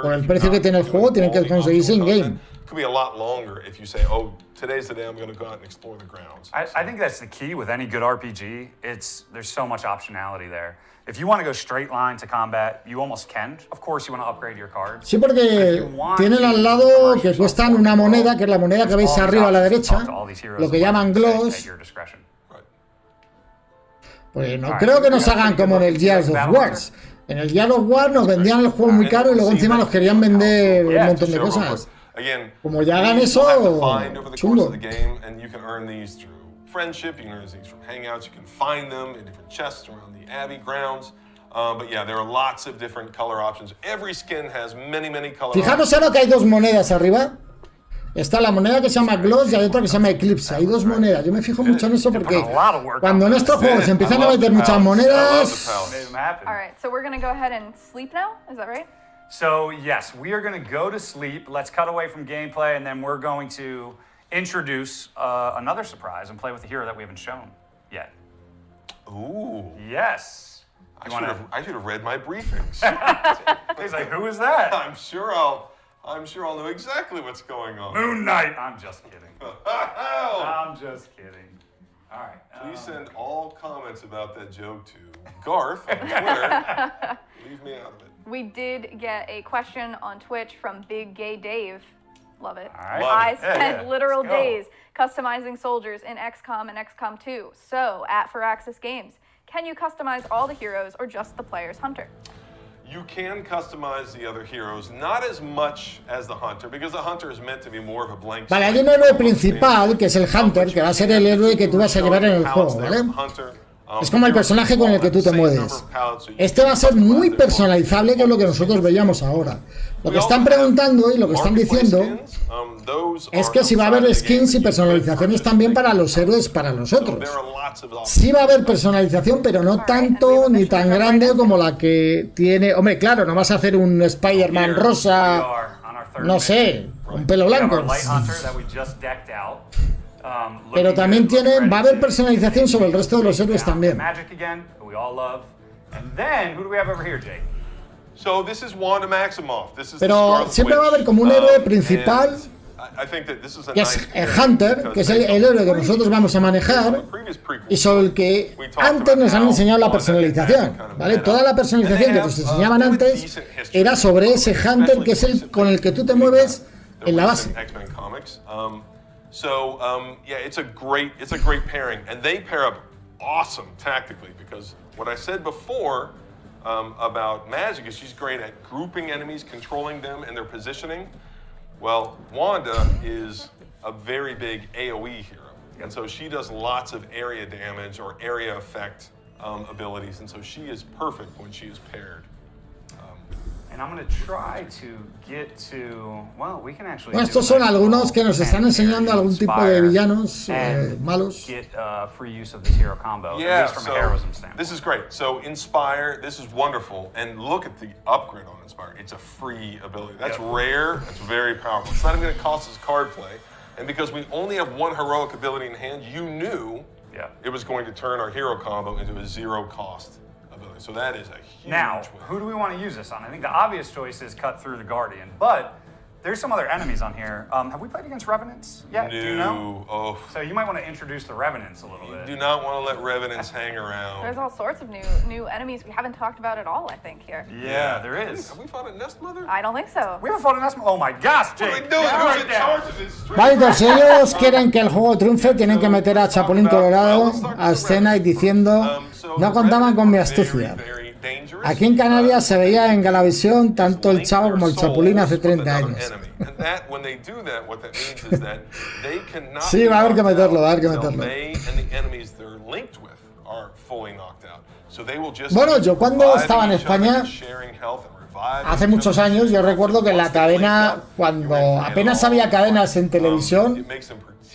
Por el precio que tiene el juego, tienen que conseguirse in-game. Could be a lot longer if you say, oh, today's the day I'm going to go out and explore the grounds. I think that's the key with any good RPG. There's so much optionality there. If you want to go straight line to combat, you almost can. Of course, you want to upgrade your cards. Sí, porque tienen al lado que cuestan una moneda, que es la moneda que veis arriba a la derecha, lo que llaman gloss. Pues no creo que nos hagan como en el Gears of War. En el Gears of War nos vendían el juego muy caro y luego encima nos querían vender un montón de cosas. Como ya hagan eso, chungo. Friendship, you can earn these from hangouts, you can find them in different chests around the Abbey grounds. But yeah, there are lots of different color options. Every skin has many color options. Fijaros ahora que hay dos monedas arriba. Está la moneda que se llama Gloss y hay otra que se llama Eclipse. Hay dos monedas. Yo me fijo mucho en eso porque cuando en estos juegos se empiezan a meter muchas monedas... Alright, so we're going to go ahead and sleep now, is that right? So yes, we are going to go to sleep. Let's cut away from gameplay and then we're going to introduce another surprise and play with a hero that we haven't shown yet. Ooh. Yes. I should have read my briefings. He's like, who is that? I'm sure I'll know exactly what's going on. Moon Knight. I'm just kidding. I'm just kidding. All right. Please send all comments about that joke to Garth on Twitter. Leave me out of it. We did get a question on Twitch from Big Gay Dave. Love it. Right. I spent literal days customizing soldiers in XCOM and XCOM 2. So, at Firaxis Games, can you customize all the heroes or just the player's hunter? You can customize the other heroes, not as much as the hunter, because the hunter is meant to be more of a blank slate. Vale, hay un héroe principal, que es el Hunter, que va a ser el héroe que tú vas a llevar en el juego, ¿vale? Es como el personaje con el que tú te mueves. Este va a ser muy personalizable, que es lo que nosotros veíamos ahora. Lo que están preguntando y lo que están diciendo es que si va a haber skins y personalizaciones también para los héroes para los otros. Sí va a haber personalización, pero no tanto ni tan grande como la que tiene... Hombre, claro, no vas a hacer un Spider-Man rosa, no sé, con pelo blanco. Pero también va a haber personalización sobre el resto de los héroes también. Pero siempre va a haber como un héroe principal, que es el Hunter, que es el héroe que nosotros vamos a manejar y sobre el que antes nos han enseñado la personalización, ¿vale? Toda la personalización que nos enseñaban antes era sobre ese Hunter, que es el con el que tú te mueves en la base. So yeah, it's a great pairing, and they pair up awesome tactically because what I said before about Magic is she's great at grouping enemies, controlling them and their positioning. Well, Wanda is a very big AoE hero, and so she does lots of area damage or area effect abilities, and so she is perfect when she is paired. And I'm going to try to get to, well, we can actually Bueno, estos son algunos que nos están enseñando algún tipo de villanos malos. Get free use of this hero combo, Yeah, at least from a heroism standpoint. This is great. So Inspire, this is wonderful, and look at the upgrade on Inspire. It's a free ability. That's rare. That's very powerful. It's not even going to cost us card play, and because we only have one heroic ability in hand, you knew it was going to turn our hero combo into a zero cost. So that is a huge Now, win. who do we want to use this on? I think the obvious choice is cut through the Guardian, but there's some other enemies on here. Have we played against Revenants yet? No. Do you know? Oh. So you might want to introduce the Revenants a little bit. Do not want to let Revenants hang around. There's all sorts of new enemies we haven't talked about at all, I think, here. Yeah, there is. Have we fought a Nest Mother? I don't think so. We haven't fought an Esmo. Oh my gosh, Jake. What are we doing? Who's in charge of this? Vale, si ellos quieren que el juego triunfe, tienen que meter a Chapulín Colorado a escena y diciendo: no contaban con mi astucia. Aquí en Canarias se veía en Galavisión tanto el Chavo como el Chapulín hace 30 años. Sí, va a haber que meterlo, va a haber que meterlo. Bueno, yo cuando estaba en España, hace muchos años, yo recuerdo que en la cadena, cuando apenas había cadenas en televisión,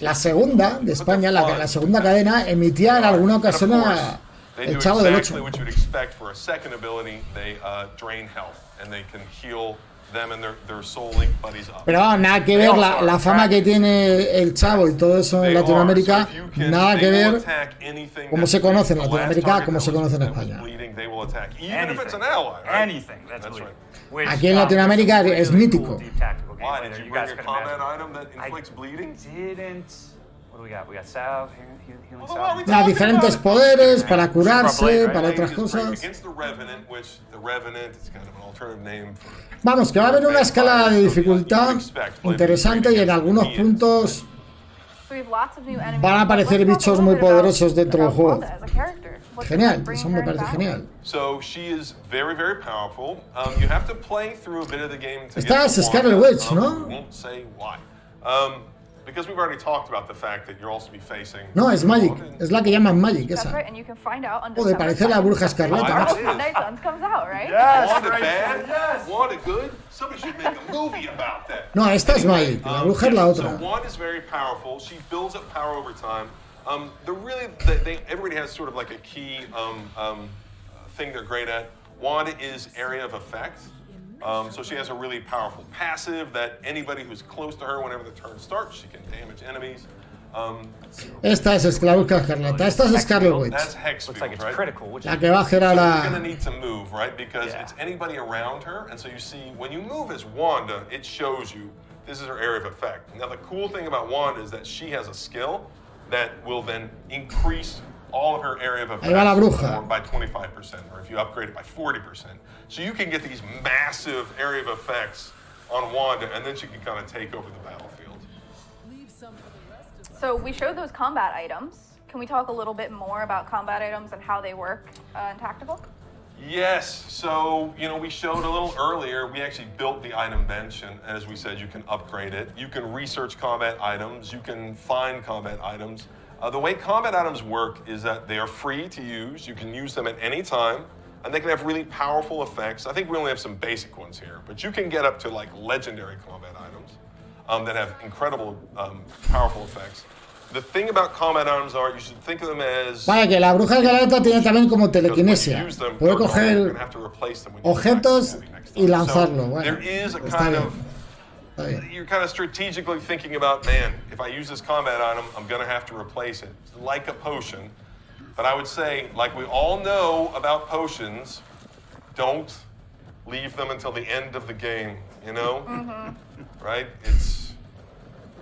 la segunda de España, la segunda cadena, emitía en alguna ocasión a They El do Chavo del exactly Ocho. what you'd expect for a second ability. They drain health, and they can heal them and their soul link buddies up. Pero vamos, nada que ver la fama que tiene el Chavo y todo eso en Latinoamérica, nada que ver cómo se conoce en Latinoamérica, cómo se conoce en España. Aquí en Latinoamérica es mítico. Why? Did you bring a combat item that inflicts bleeding? What do we got? We got salve, healing salve. Nah, diferentes poderes para curarse, para otras cosas. Against the Revenant, which the Revenant is kind of an alternative name for. Vamos, que va a haber una escala de dificultad interesante y en algunos puntos van a aparecer bichos muy poderosos dentro del juego. Genial, eso me parece genial. So she is very, very powerful. You have to play through a bit of the game to Esta get es to Scarlet Wanda. Witch, ¿no? Won't say why. Because we've already talked about the fact that you're also be facing. No, es Magic, es la que llaman Magic, That's esa. right, and you can find out on Joder, parece la bruja escarlata, macho. Sunday Suns comes out, right? Wanda bad? Wanda good? Somebody should make a movie about that. No, esta es Magic, la bruja es la So otra. Wanda is very powerful. She builds up power over time. Everybody has sort of like a key thing they're great at. Wanda is area of effect. So she has a really powerful passive that anybody who's close to her, whenever the turn starts, she can damage enemies. Esta es la bruja escarlata, esta es Scarlet Witch. That's Hex Looks like field, it's right? critical. Which La que va a hacer a You're gonna la... need to move, right? Because it's anybody around her, and so you see when you move as Wanda, it shows you this is her area of effect. Now the cool thing about Wanda is that she has a skill that will then increase all of her area of Ahí va la effect bruja. by 25%, or if you upgrade it by 40%. So you can get these massive area of effects on Wanda, and then she can kind of take over the battlefield. So we showed those combat items. Can we talk a little bit more about combat items and how they work in Tactical? Yes, so, we showed a little earlier, we actually built the item bench, and as we said, you can upgrade it. You can research combat items, you can find combat items. The way combat items work is that they are free to use, you can use them at any time, and they can have really powerful effects. I think we only have some basic ones here, but you can get up to like legendary combat items that have incredible powerful effects. The thing about combat items are you should think of them as Vale, que la bruja escarlata tiene también como telequinesia. Puede coger objetos y lanzarlo. Bueno, there is a está kind bien. of Está bien. you're kind of strategically thinking about, man, if I use this combat item, I'm going to have to replace it. It's like a potion. But I would say, like we all know about potions, don't leave them until the end of the game, Right?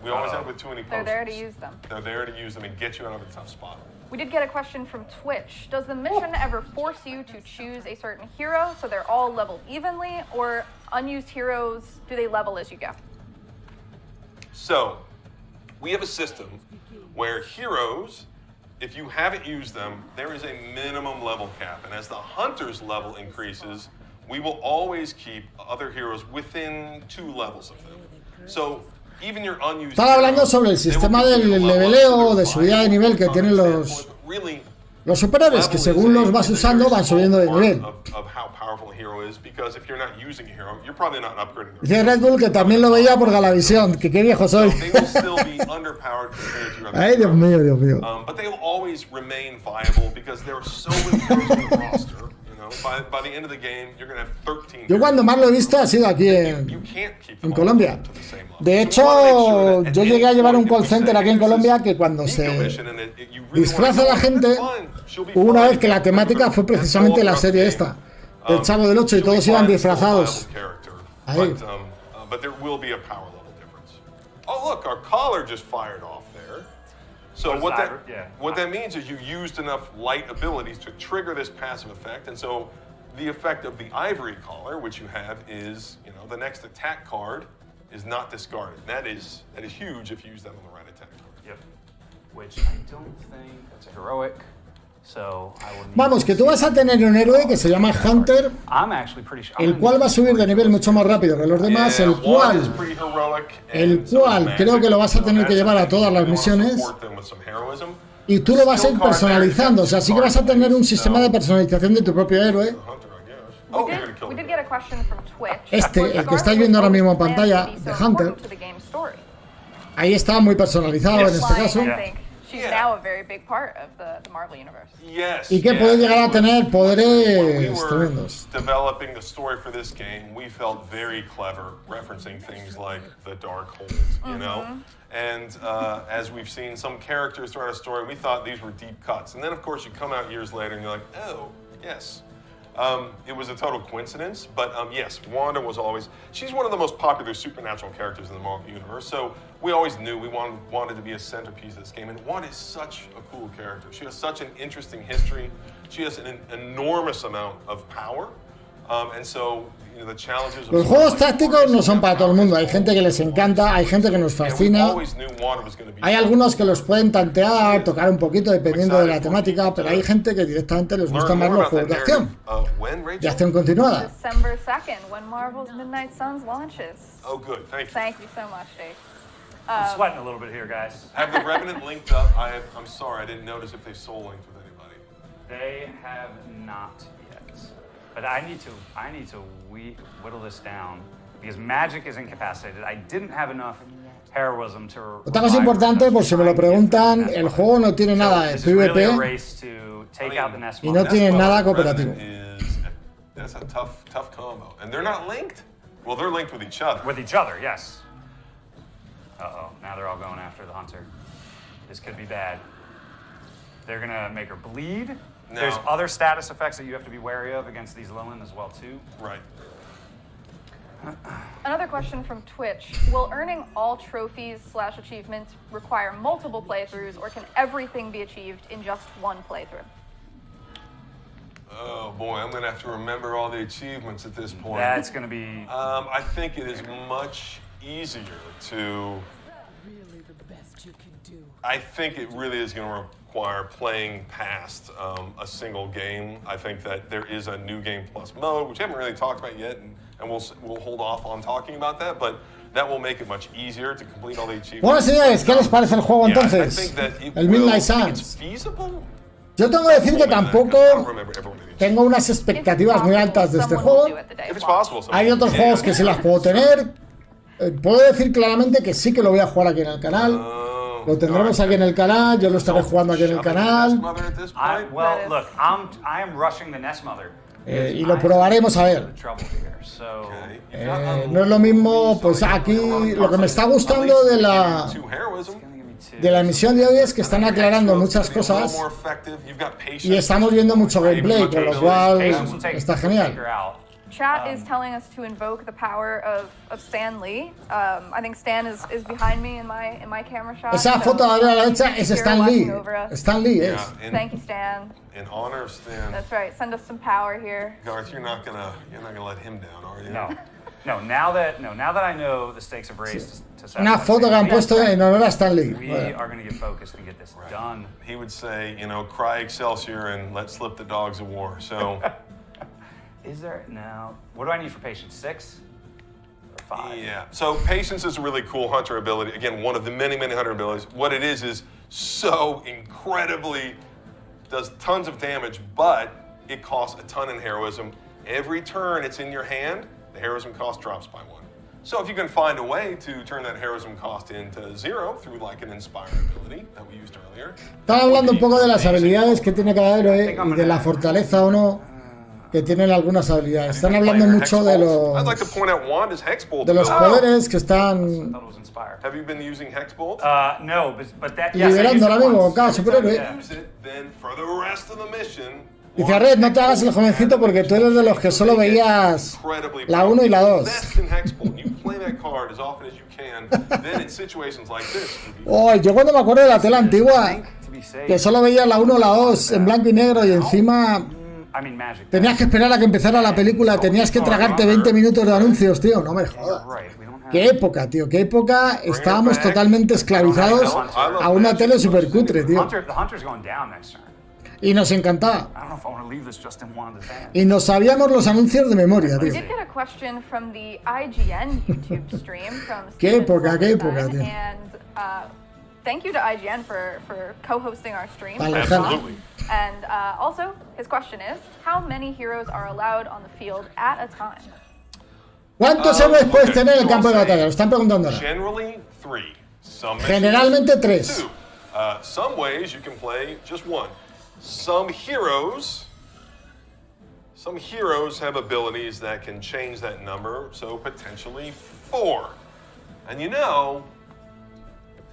We always have with too many potions. They're there to use them. They're there to use them and get you out of a tough spot. We did get a question from Twitch. Does the mission ever force you to choose a certain hero so they're all leveled evenly, or unused heroes, do they level as you go? So, we have a system where heroes, if you haven't used them, there is a minimum level cap. And as the hunter's level increases, we will always keep other heroes within 2 levels of them. So, even your unused Estaba hablando heroes, sobre el they will sistema continue del to level up leveleo to o de their subida de nivel que tienen los Really, superhéroes, que según los vas usando van subiendo de nivel. of how powerful a hero is, because if you're not using a hero, you're probably not upgrading their Dice Red Bull que también lo veía por Galavisión, que qué viejo soy. they will still be underpowered compared to your other Ay, Dios mío, Dios mío. but they will always remain viable because there are so many heroes on the roster. By the end of the game, you're going to have 13. Yo cuando más lo he visto ha sido aquí You can't keep en them all Colombia. to the same level. De So we wanna make hecho, sure that at yo any llegué a llevar un point, if call we say, center aquí en "Hey, this Colombia is que cuando Nico se mission and you really disfraza wanna la go, gente, fine, she'll be hubo una fine. vez que la temática fue precisamente la serie esta, del Chavo del Ocho, y todos iban disfrazados. Ahí. But there will be a power level difference. Oh, look, our collar just fired off there. So what that means is you used enough light abilities to trigger this passive effect, and so the effect of the ivory collar, which you have, is the next attack card is not discarded. That is huge if you use that on the right attack card. Yep. Which I don't think that's a heroic. So I will need Vamos, que tú vas a tener un héroe que se llama Hunter, I'm actually pretty sure. el cual va a subir de nivel mucho más rápido que los demás, el cual creo que lo vas a tener que llevar a todas las misiones. Y tú lo vas a ir personalizando, o sea, sí que vas a tener un sistema de personalización de tu propio héroe. We did get a question from Twitch. Este, el que estáis viendo ahora mismo en pantalla, de Hunter. Ahí está muy personalizado en este Flying, caso. I think she's Yeah. now a very big part of the Marvel universe. Yes. Y que yeah, puede llegar a it tener was- poderes when we were tremendos. developing the story for this game, we felt very clever referencing things like the Dark Hold, you know? And as we've seen some characters throughout our story, we thought these were deep cuts. And then, of course, you come out years later and you're like, oh, yes. It was a total coincidence, but yes, Wanda was always, she's one of the most popular supernatural characters in the Marvel Universe, so we always knew we wanted to be a centerpiece of this game, and Wanda is such a cool character. She has such an interesting history. She has an enormous amount of power, and so, you know, the challenges of Los juegos tácticos no son para todo el mundo. Hay gente que les encanta, hay gente que nos fascina. Hay algunos que los pueden tantear, tocar un poquito dependiendo de la temática, pero hay gente que directamente les gustan más los juegos de acción. De acción continuada. December 2nd, when Marvel's Midnight Suns launches. Oh, good. Thank you. Thank you so much, Jake. I'm sweating a little bit here, guys. Have the Revenant linked up? I'm sorry, I didn't notice if they soul linked with anybody. They have not yet. But I need to whittle this down because magic is incapacitated. I didn't have enough heroism to. Otra cosa importante, por si me lo preguntan, el juego no tiene nada de PvP y no tiene nada cooperativo. That's a tough combo. And they're not linked? Well, they're linked with each other. With each other, yes. Uh-oh, now they're all going after the hunter. This could be bad. They're gonna make her bleed. No. There's other status effects that you have to be wary of against these Lilin as well, too. Right. Another question from Twitch. Will earning all trophies / achievements require multiple playthroughs, or can everything be achieved in just one playthrough? Oh boy, I'm gonna have to remember all the achievements at this point. That's gonna be... I think it is much easier to... Really the best you can do. I think it really is gonna require playing past a single game. I think that there is a new game plus mode, which I haven't really talked about yet, and we'll hold off on talking about that, but that will make it much easier to complete all the achievements. Bueno, señores, ¿qué les parece el juego entonces? El Midnight Suns. Yo tengo que decir que tampoco tengo unas expectativas muy altas de este juego. Hay otros juegos que sí las puedo tener. Puedo decir claramente que sí que lo voy a jugar aquí en el canal. Lo tendremos aquí en el canal, yo lo estaré jugando aquí en el canal. Well, look, I am rushing the Nest Mother. Y lo probaremos a ver. No es lo mismo, pues aquí lo que me está gustando de la emisión de hoy es que están aclarando muchas cosas y estamos viendo mucho gameplay, con lo cual está genial. Chat is telling us to invoke the power of Stan Lee. I think Stan is behind me in my camera shot. Esa foto de la derecha es Stan Lee. Stan Lee es. Thank you, Stan. In honor of Stan. That's right. Send us some power here. Garth, you're not gonna let him down, are you? No. Now that I know the stakes have raised to Una foto que han puesto en honor a Stan Lee. We are going to get focused and get this done. He would say, cry Excelsior and let slip the dogs of war. So. Is there now? What do I need for patience? 6 or 5? Yeah. So patience is a really cool hunter ability. Again, one of the many hunter abilities. What it is so incredibly does tons of damage, but it costs a ton in heroism. Every turn it's in your hand, the heroism cost drops by 1. So if you can find a way to turn that heroism cost into 0 through like an inspire ability that we used earlier. Estaba hablando un poco de las habilidades que tiene cada héroe y de la fortaleza o no que tienen algunas habilidades. Están hablando mucho de los poderes que están liberando ahora mismo cada superhéroe. Dice Red, no te hagas el jovencito porque tú eres de los que solo veías la 1 y la 2. Oh, yo cuando me acuerdo de la tela antigua, que solo veías la 1 o la 2 en blanco y negro y encima tenías que esperar a que empezara la película, tenías que tragarte 20 minutos de anuncios, tío, no me jodas. Qué época, tío, qué época. Estábamos totalmente esclavizados a una tele super cutre, tío. Y nos encantaba. Y nos sabíamos los anuncios de memoria, tío. Qué época, tío. Thank you to IGN for co-hosting our stream. Absolutely. And also, his question is, how many heroes are allowed on the field at a time? ¿Cuántos héroes puedes tener en el campo de batalla? Lo están preguntando ahora. Generally 3. Some Generalmente missions, 3. 2. Some ways you can play just 1. Some heroes have abilities that can change that number, so potentially 4. And you know,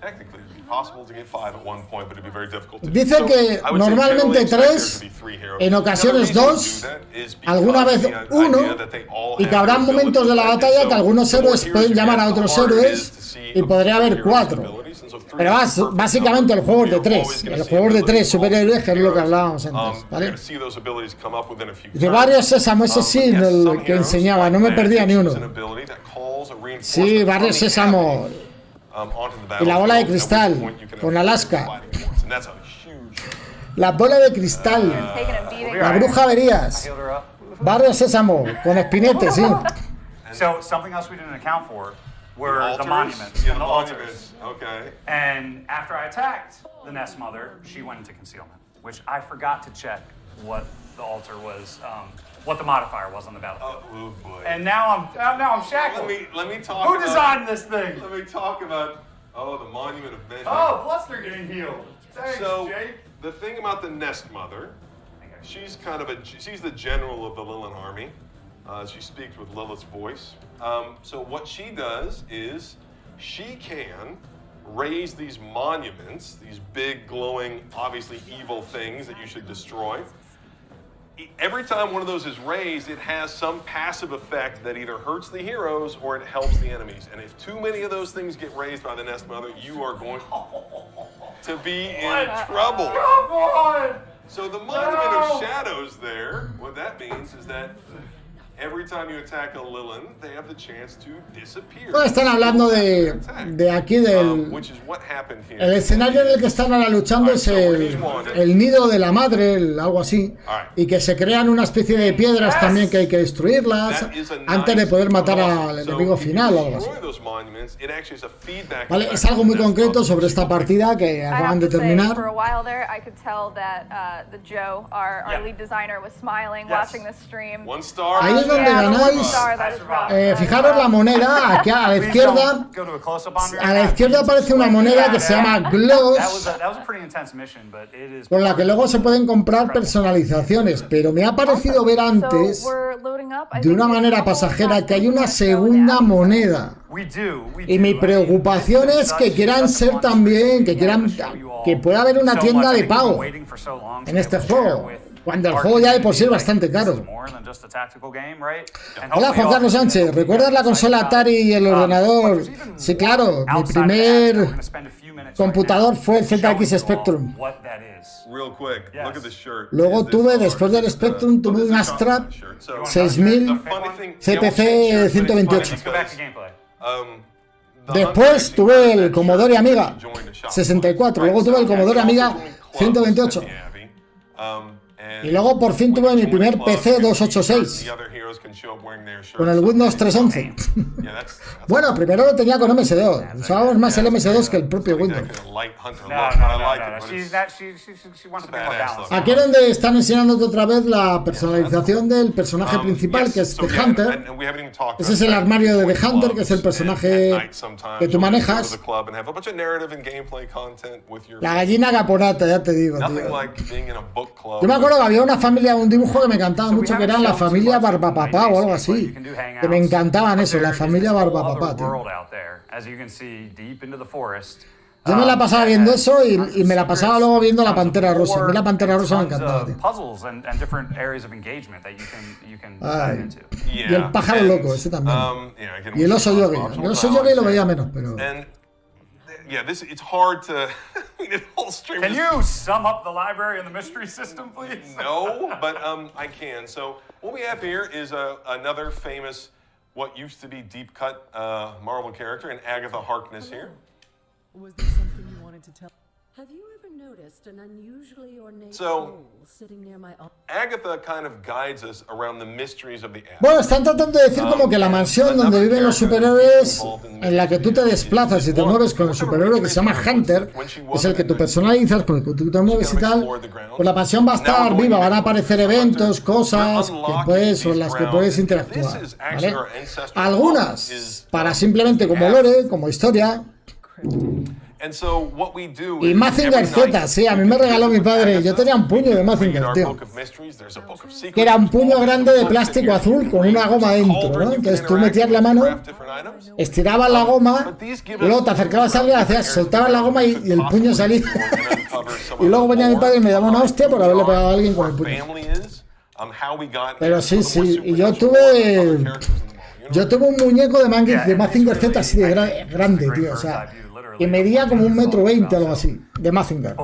technically it'd be possible to get 5 at one point, but it'd be very difficult to do. Dice que I would say normalmente generally expect there 3, to be 3 heroes. en ocasiones Another 2, reason to do that is because alguna vez the idea 1, that they all y have que habrá their momentos de la abilities, batalla and que so algunos the more héroes heroes pueden you llamar get, a the otros harder it héroes is to see y podría haber heroes' 4. abilities, and so 3 Pero is the perfect básicamente el number. juego es de You're 3. always gonna El see juego es de abilities 3 from all superhéroes, que es lo que heroes. hablábamos antes, You're ¿vale? gonna see those abilities come up within a few Dice turns. Barrio Sésamo, ese sí, Yes, el some que heroes enseñaba, no me like perdía ni that uno. use an ability that calls a reinforcement Sí, Barrio from the Sésamo. enemy, onto the Y la bola de battlefield, at which cristal, point you can con avoid Alaska. fighting force, and that's a huge La bola de cristal. Taking a beating. La bruja Averías. Healed her up. Barrio Sésamo, con Espinete, sí. So something else we didn't account for were the altars? monuments Yeah, and the the altars. monuments. Okay. And after I attacked the Nest Mother, she went into concealment, which I forgot to check what the altar was, what the modifier was on the battlefield. Oh boy. And now I'm shackled. Let me talk. Who about- designed this thing? Let me talk about the monument of vengeance. Oh, plus they're getting healed. Thanks, So Jake. the thing about the Nest Mother, she's she's the general of the Lilith army. She speaks with Lilith's voice. So what she does is she can raise these monuments, these big glowing, obviously evil things that you should destroy. Every time one of those is raised, it has some passive effect that either hurts the heroes or it helps the enemies. And if too many of those things get raised by the Nest Mother, you are going to be in trouble. Come on! So the Monument of Shadows there, what that means is that every time you attack a Lilith, they have the chance to disappear. Bueno, están hablando de aquí del... Which is what happened here. El escenario en el que están ahora luchando es el nido de la madre, algo así, y que se crean una especie de piedras también que hay que destruirlas antes de poder matar al enemigo final o algo así. Vale, es algo muy concreto sobre esta partida que acaban de terminar. For a while there, I could tell that the Joe, our lead designer, was smiling watching the stream. One star. Ahí es donde ganáis. Fijaros la moneda, aquí a la izquierda. A la izquierda aparece una moneda que se llama Gloss, con la que luego se pueden comprar personalizaciones. Pero me ha parecido ver antes, de una manera pasajera, que hay una segunda moneda. Y mi preocupación es que quieran ser también, que pueda haber una tienda de pago en este juego, cuando el juego ya de por sí es bastante caro. Hola, Juan Carlos Sánchez, ¿recuerdas la consola Atari y el ordenador? Sí, claro, mi primer computador fue el ZX Spectrum. Luego tuve, después del Spectrum, tuve un Astra 6000 CPC 128. Después tuve el Commodore Amiga 64, luego tuve el Commodore Amiga 128. Y luego por fin tuve mi primer PC 286 con el Windows 3.11. Bueno, primero lo tenía con MS2. Usábamos más el MS2 que el propio Windows. Aquí es donde están enseñándote otra vez la personalización del personaje principal, que es The Hunter. Ese es el armario de The Hunter, que es el personaje que tú manejas. La gallina caponata, ya te digo, tío. Yo me acuerdo que había una familia, un dibujo que me encantaba mucho, que era la familia Barbapapá o algo así. Que me encantaban eso, la familia Barbapapá, tío. Yo me la pasaba viendo eso y me la pasaba luego viendo la Pantera Rosa. A mí la Pantera Rosa me encantaba, tío. Ay. Y el pájaro loco, ese también. Y el oso yogi. El oso yogi lo veía menos, pero... Yeah, it's hard to. The whole stream. Can you sum up the library and the mystery system, please? No, but I can. So what we have here is another famous, what used to be deep cut Marvel character, and Agatha Harkness here. Was there something you wanted to tell? Have you ever noticed an unusually ornate So, bowl sitting near my Agatha kind of guides us around the mysteries of the app. Bueno, están tratando de decir como que la mansión donde viven los superhéroes, en la que tú te desplazas y te mueves con el superhéroe que se llama Hunter, que es el que tú personalizas, con el que tú te mueves y tal, pues la mansión va a estar viva, van a aparecer eventos, cosas que puedes, con las que puedes interactuar, ¿vale? Algunas para simplemente como lore, como historia, cryptic. And so what we do Y is Mazinger every night Z, sí, a mí me regaló mi padre. Yo tenía un puño de read Mazinger, our tío. book of mysteries. There's a book of secrets. Que era un puño All grande de these books plástico that you azul con una goma dentro, cauldron, ¿no? you can Entonces tú interact metías la with, mano, craft different items. estirabas la goma, y luego te acercabas a alguien, hacías, soltabas la goma y el puño salía. Y luego venía mi padre y me daba una hostia por haberle pegado a alguien con el puño. Pero sí, sí, y yo tuve un muñeco de Mazinger Z así de grande, tío, o sea, que medía como 1,20 m, algo así, de Mazinger.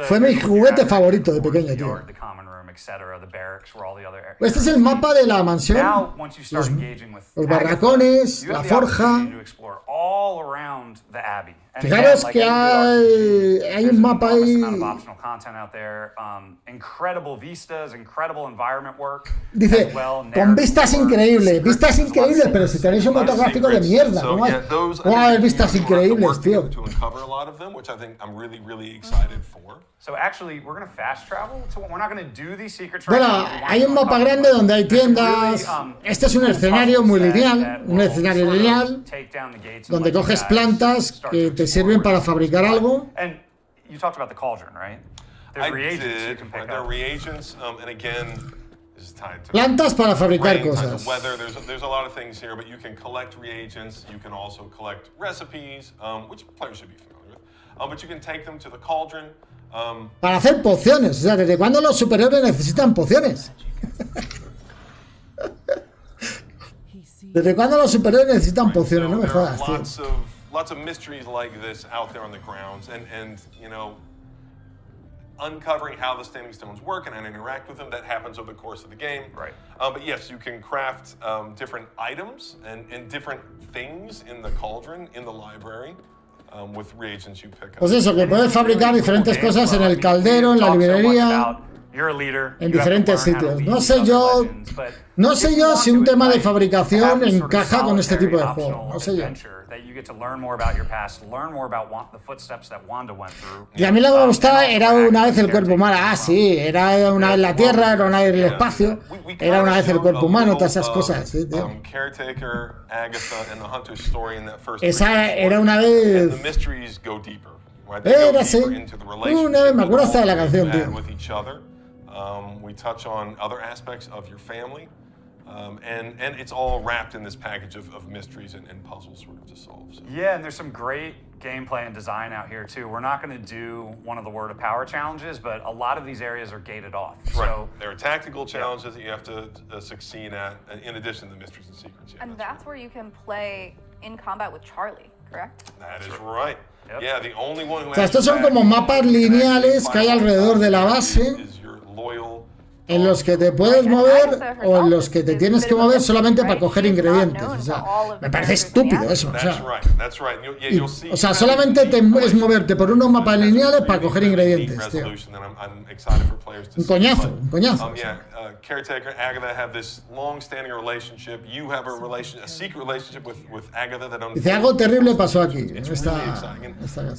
Fue mi juguete favorito de pequeño, tío. Este es el mapa de la mansión, los barracones, la forja. Fijaros que hay un mapa ahí. Dice, con vistas increíbles, pero si tenéis un motográfico de mierda, ¿cómo va a haber vistas increíbles, tío? Bueno, hay un mapa grande donde hay tiendas. Este es un escenario muy lineal, donde coges plantas que te sirven para fabricar algo. Plantas para fabricar cosas. There's a lot of things here, but you can collect reagents. You can also collect recipes, which players should be familiar with. But you can take them to the cauldron. Para hacer pociones. O sea, ¿desde cuándo los superhéroes necesitan pociones? ¿Desde cuándo los superhéroes necesitan pociones? No me jodas, tío. Lots of mysteries like this out there on the grounds, and you know, uncovering how the standing stones work and how to interact with them. That happens over the course of the game. Right. But yes, you can craft different items and different things in the cauldron in the library. With reagents you pick up. Pues eso, que puedes fabricar diferentes cosas en el caldero, en la librería, en diferentes sitios. No sé yo si un tema de fabricación encaja con este tipo de juego. No sé yo. Y a mí lo que me gustaba era una vez el cuerpo humano. Ah, sí, era una vez la Tierra, era una vez el espacio, era una vez el cuerpo humano, todas esas cosas. Sí, tío. Esa era una vez. Era así. Una vez me acuerdo hasta de la canción, tío. We touch on other aspects of your family, and it's all wrapped in this package of mysteries and puzzles sort of to solve. So. Yeah, and there's some great gameplay and design out here too. We're not going to do one of the Word of Power challenges, but a lot of these areas are gated off. Right. So there are tactical challenges that you have to succeed at, in addition to the mysteries and secrets. Yeah, and that's where you can play in combat with Charlie, correct? That is right. Yep. Yeah, the only one who O sea, estos son como mapas lineales que hay alrededor de la base, en los que te puedes mover o en los que te tienes que mover solamente para coger ingredientes. O sea, me parece estúpido eso. O sea, solamente es moverte por unos mapas lineales para coger ingredientes, tío. Un coñazo, un coñazo. Caretaker, Agatha have this long-standing relationship. You have a secret relationship with Agatha that Dice, algo terrible pasó aquí.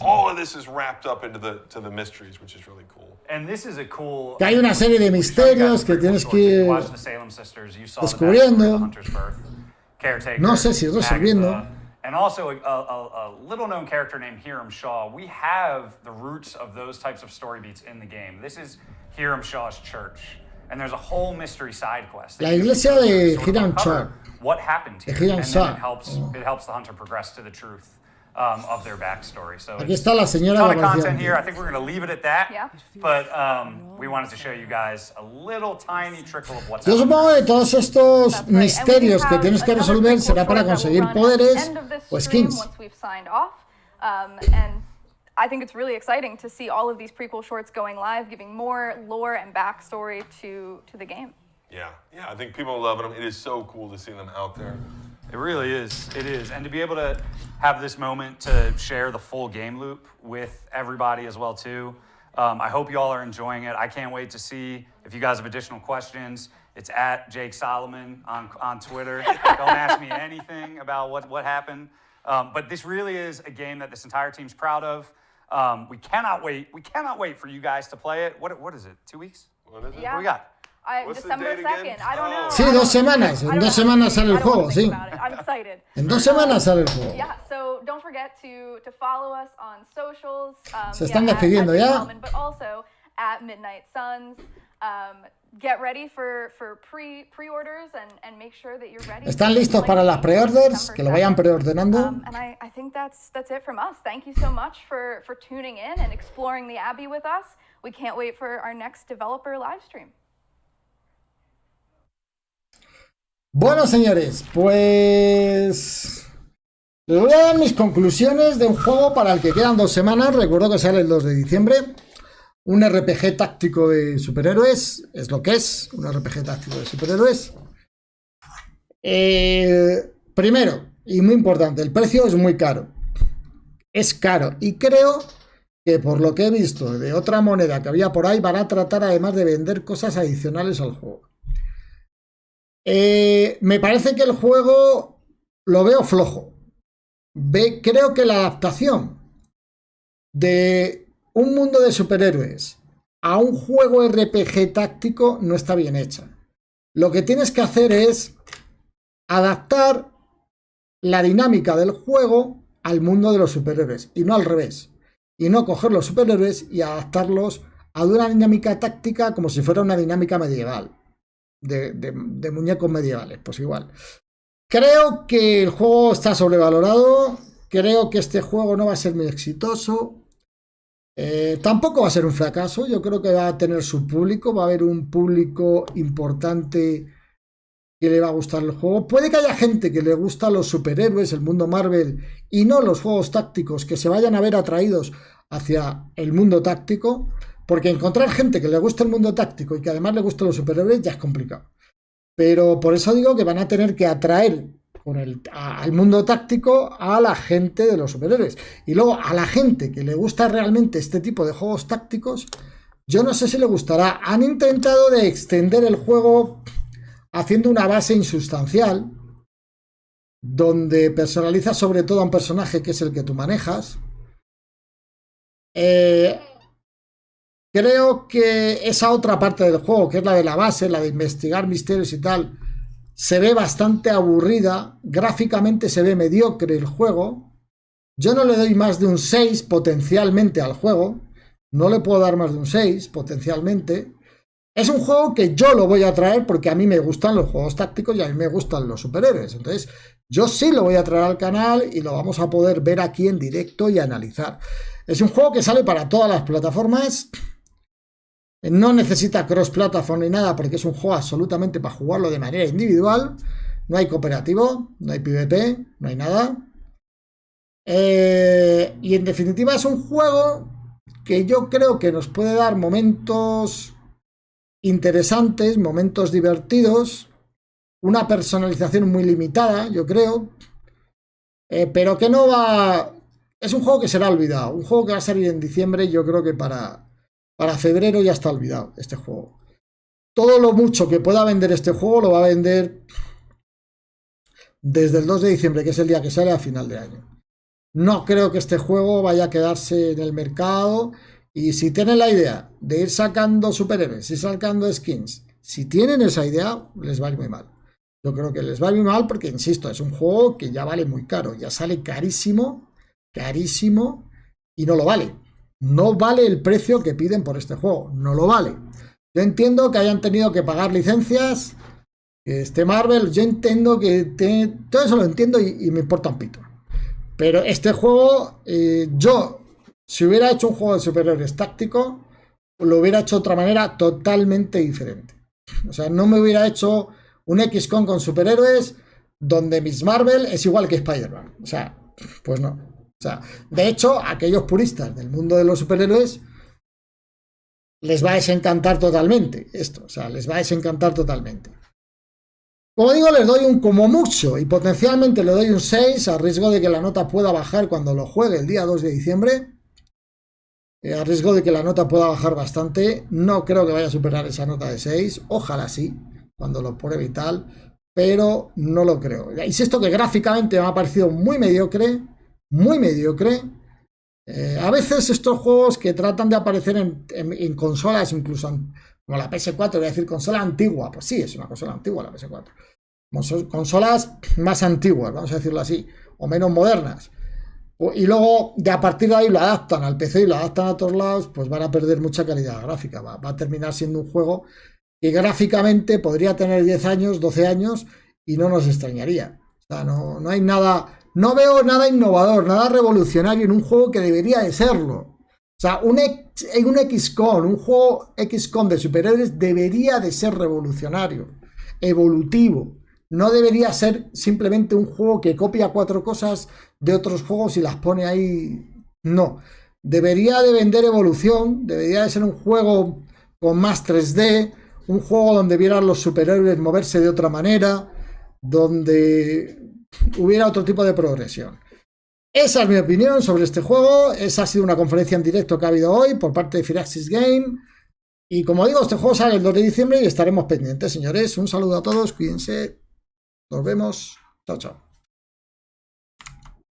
All of this is wrapped up into the mysteries, which is really cool. And this is a cool. Que hay una serie de misterios que tienes que ir descubriendo. No sé si resolviendo. And also a little-known character named Hiram Shaw. We have the roots of those types of story beats in the game. This is Hiram Shaw's church, and there's a whole mystery side quest. La iglesia de Hiram Shaw. What happened here? De Hiram and Shaw. Then it helps the hunter progress to the truth of their backstory. So aquí está la señora ton of content here. I think we're going to leave it at that. Yeah. But we wanted to show you guys a little tiny trickle of what's Yo happening. supongo que todos estos misterios que tienes que resolver será para conseguir poderes o skins. And I think it's really exciting to see all of these prequel shorts going live, giving more lore and backstory to the game. Yeah, I think people are loving them. It is so cool to see them out there. It really is. It is. And to be able to have this moment to share the full game loop with everybody as well, too. I hope you all are enjoying it. I can't wait to see if you guys have additional questions. It's at Jake Solomon on Twitter. Don't ask me anything about what happened. But this really is a game that this entire team's proud of. We cannot wait. We cannot wait for you guys to play it. What is it? 2 weeks? What is it? Yeah. What we got? What's the December date again? 2nd. I don't know. Sí, I 2 don't- semanas. I En don't 2 know. semanas sale el I don't wanna juego, think sí. about it. I'm excited. En 2 semanas sale el juego. Yeah, so don't forget to follow us on socials. Se están at despidiendo ya. Development, but also at Midnight Suns. Get ready for pre-orders and make sure that you're ready. Están listos para las pre-orders, que lo vayan preordenando. And I think that's it from us. Thank you so much for tuning in and exploring the Abbey with us. We can't wait for our next developer live stream. Bueno, señores, pues les voy a dar mis conclusiones de un juego para el que quedan 2 semanas. Recuerdo que sale el 2 de diciembre. Un RPG táctico de superhéroes. Es lo que es, un RPG táctico de superhéroes. Primero, y muy importante, el precio es muy caro. Es caro. Y creo que por lo que he visto de otra moneda que había por ahí, van a tratar además de vender cosas adicionales al juego. Me parece que el juego lo veo flojo. Creo que la adaptación de un mundo de superhéroes a un juego RPG táctico no está bien hecha. Lo que tienes que hacer es adaptar la dinámica del juego al mundo de los superhéroes y no al revés. Y no coger los superhéroes y adaptarlos a una dinámica táctica como si fuera una dinámica medieval. De muñecos medievales, pues igual. Creo que el juego está sobrevalorado. Creo que este juego no va a ser muy exitoso. Tampoco va a ser un fracaso. Yo creo que va a tener su público. Va a haber un público importante que le va a gustar el juego. Puede que haya gente que le gusta los superhéroes, el mundo Marvel, y no los juegos tácticos, que se vayan a ver atraídos hacia el mundo táctico. Porque encontrar gente que le guste el mundo táctico y que además le gusten los superhéroes ya es complicado. Pero por eso digo que van a tener que atraer al mundo táctico a la gente de los superhéroes. Y luego a la gente que le gusta realmente este tipo de juegos tácticos, yo no sé si le gustará. Han intentado de extender el juego haciendo una base insustancial, donde personalizas sobre todo a un personaje que es el que tú manejas. Creo que esa otra parte del juego, que es la de la base, la de investigar misterios y tal, se ve bastante aburrida. Gráficamente se ve mediocre el juego. Yo no le doy más de un 6 potencialmente al juego. No le puedo dar más de un 6 potencialmente. Es un juego que yo lo voy a traer porque a mí me gustan los juegos tácticos y a mí me gustan los superhéroes. Entonces yo sí lo voy a traer al canal y lo vamos a poder ver aquí en directo y analizar. Es un juego que sale para todas las plataformas. No necesita cross-platform ni nada porque es un juego absolutamente para jugarlo de manera individual. No hay cooperativo, no hay PvP, no hay nada. Y en definitiva es un juego que yo creo que nos puede dar momentos interesantes, momentos divertidos, una personalización muy limitada, yo creo, pero que no va... Es un juego que será olvidado, un juego que va a salir en diciembre. Yo creo que para febrero ya está olvidado este juego. Todo lo mucho que pueda vender este juego lo va a vender desde el 2 de diciembre, que es el día que sale, a final de año. No creo que este juego vaya a quedarse en el mercado. Y si tienen la idea de ir sacando superhéroes, ir sacando skins, si tienen esa idea, les va a ir muy mal. Yo creo que les va a ir muy mal porque, insisto, es un juego que ya vale muy caro, ya sale carísimo, carísimo, y no lo vale. No vale el precio que piden por este juego, no lo vale. Yo entiendo que hayan tenido que pagar licencias, este Marvel, yo entiendo que... todo eso lo entiendo y me importa un pito. Pero este juego, yo... Si hubiera hecho un juego de superhéroes táctico, lo hubiera hecho de otra manera totalmente diferente. O sea, no me hubiera hecho un XCOM con superhéroes donde Miss Marvel es igual que Spider-Man. O sea, pues no. O sea, de hecho, a aquellos puristas del mundo de los superhéroes les va a desencantar totalmente esto. O sea, les va a desencantar totalmente. Como digo, les doy un como mucho y potencialmente le doy un 6 a riesgo de que la nota pueda bajar cuando lo juegue el día 2 de diciembre. A riesgo de que la nota pueda bajar bastante. No creo que vaya a superar esa nota de 6. Ojalá sí, cuando lo pruebe y tal. Pero no lo creo. Insisto que gráficamente me ha parecido muy mediocre. Muy mediocre. A veces estos juegos que tratan de aparecer en consolas, incluso Como la PS4, voy a decir consola antigua. Pues sí, es una consola antigua la PS4. Consolas más antiguas, vamos a decirlo así, o menos modernas. Y luego, de a partir de ahí lo adaptan al PC y lo adaptan a todos lados, pues van a perder mucha calidad gráfica. Va a terminar siendo un juego que gráficamente podría tener 10 años, 12 años y no nos extrañaría. O sea, no hay nada, no veo nada innovador, nada revolucionario en un juego que debería de serlo. O sea, un XCOM, un juego XCOM de superhéroes debería de ser revolucionario, evolutivo. No debería ser simplemente un juego que copia 4 cosas de otros juegos y las pone ahí. No. Debería de vender evolución, debería de ser un juego con más 3D, un juego donde vieran los superhéroes moverse de otra manera, donde hubiera otro tipo de progresión. Esa es mi opinión sobre este juego. Esa ha sido una conferencia en directo que ha habido hoy por parte de Firaxis Game. Y como digo, este juego sale el 2 de diciembre y estaremos pendientes, señores. Un saludo a todos, cuídense. Nos vemos. Chao, chao.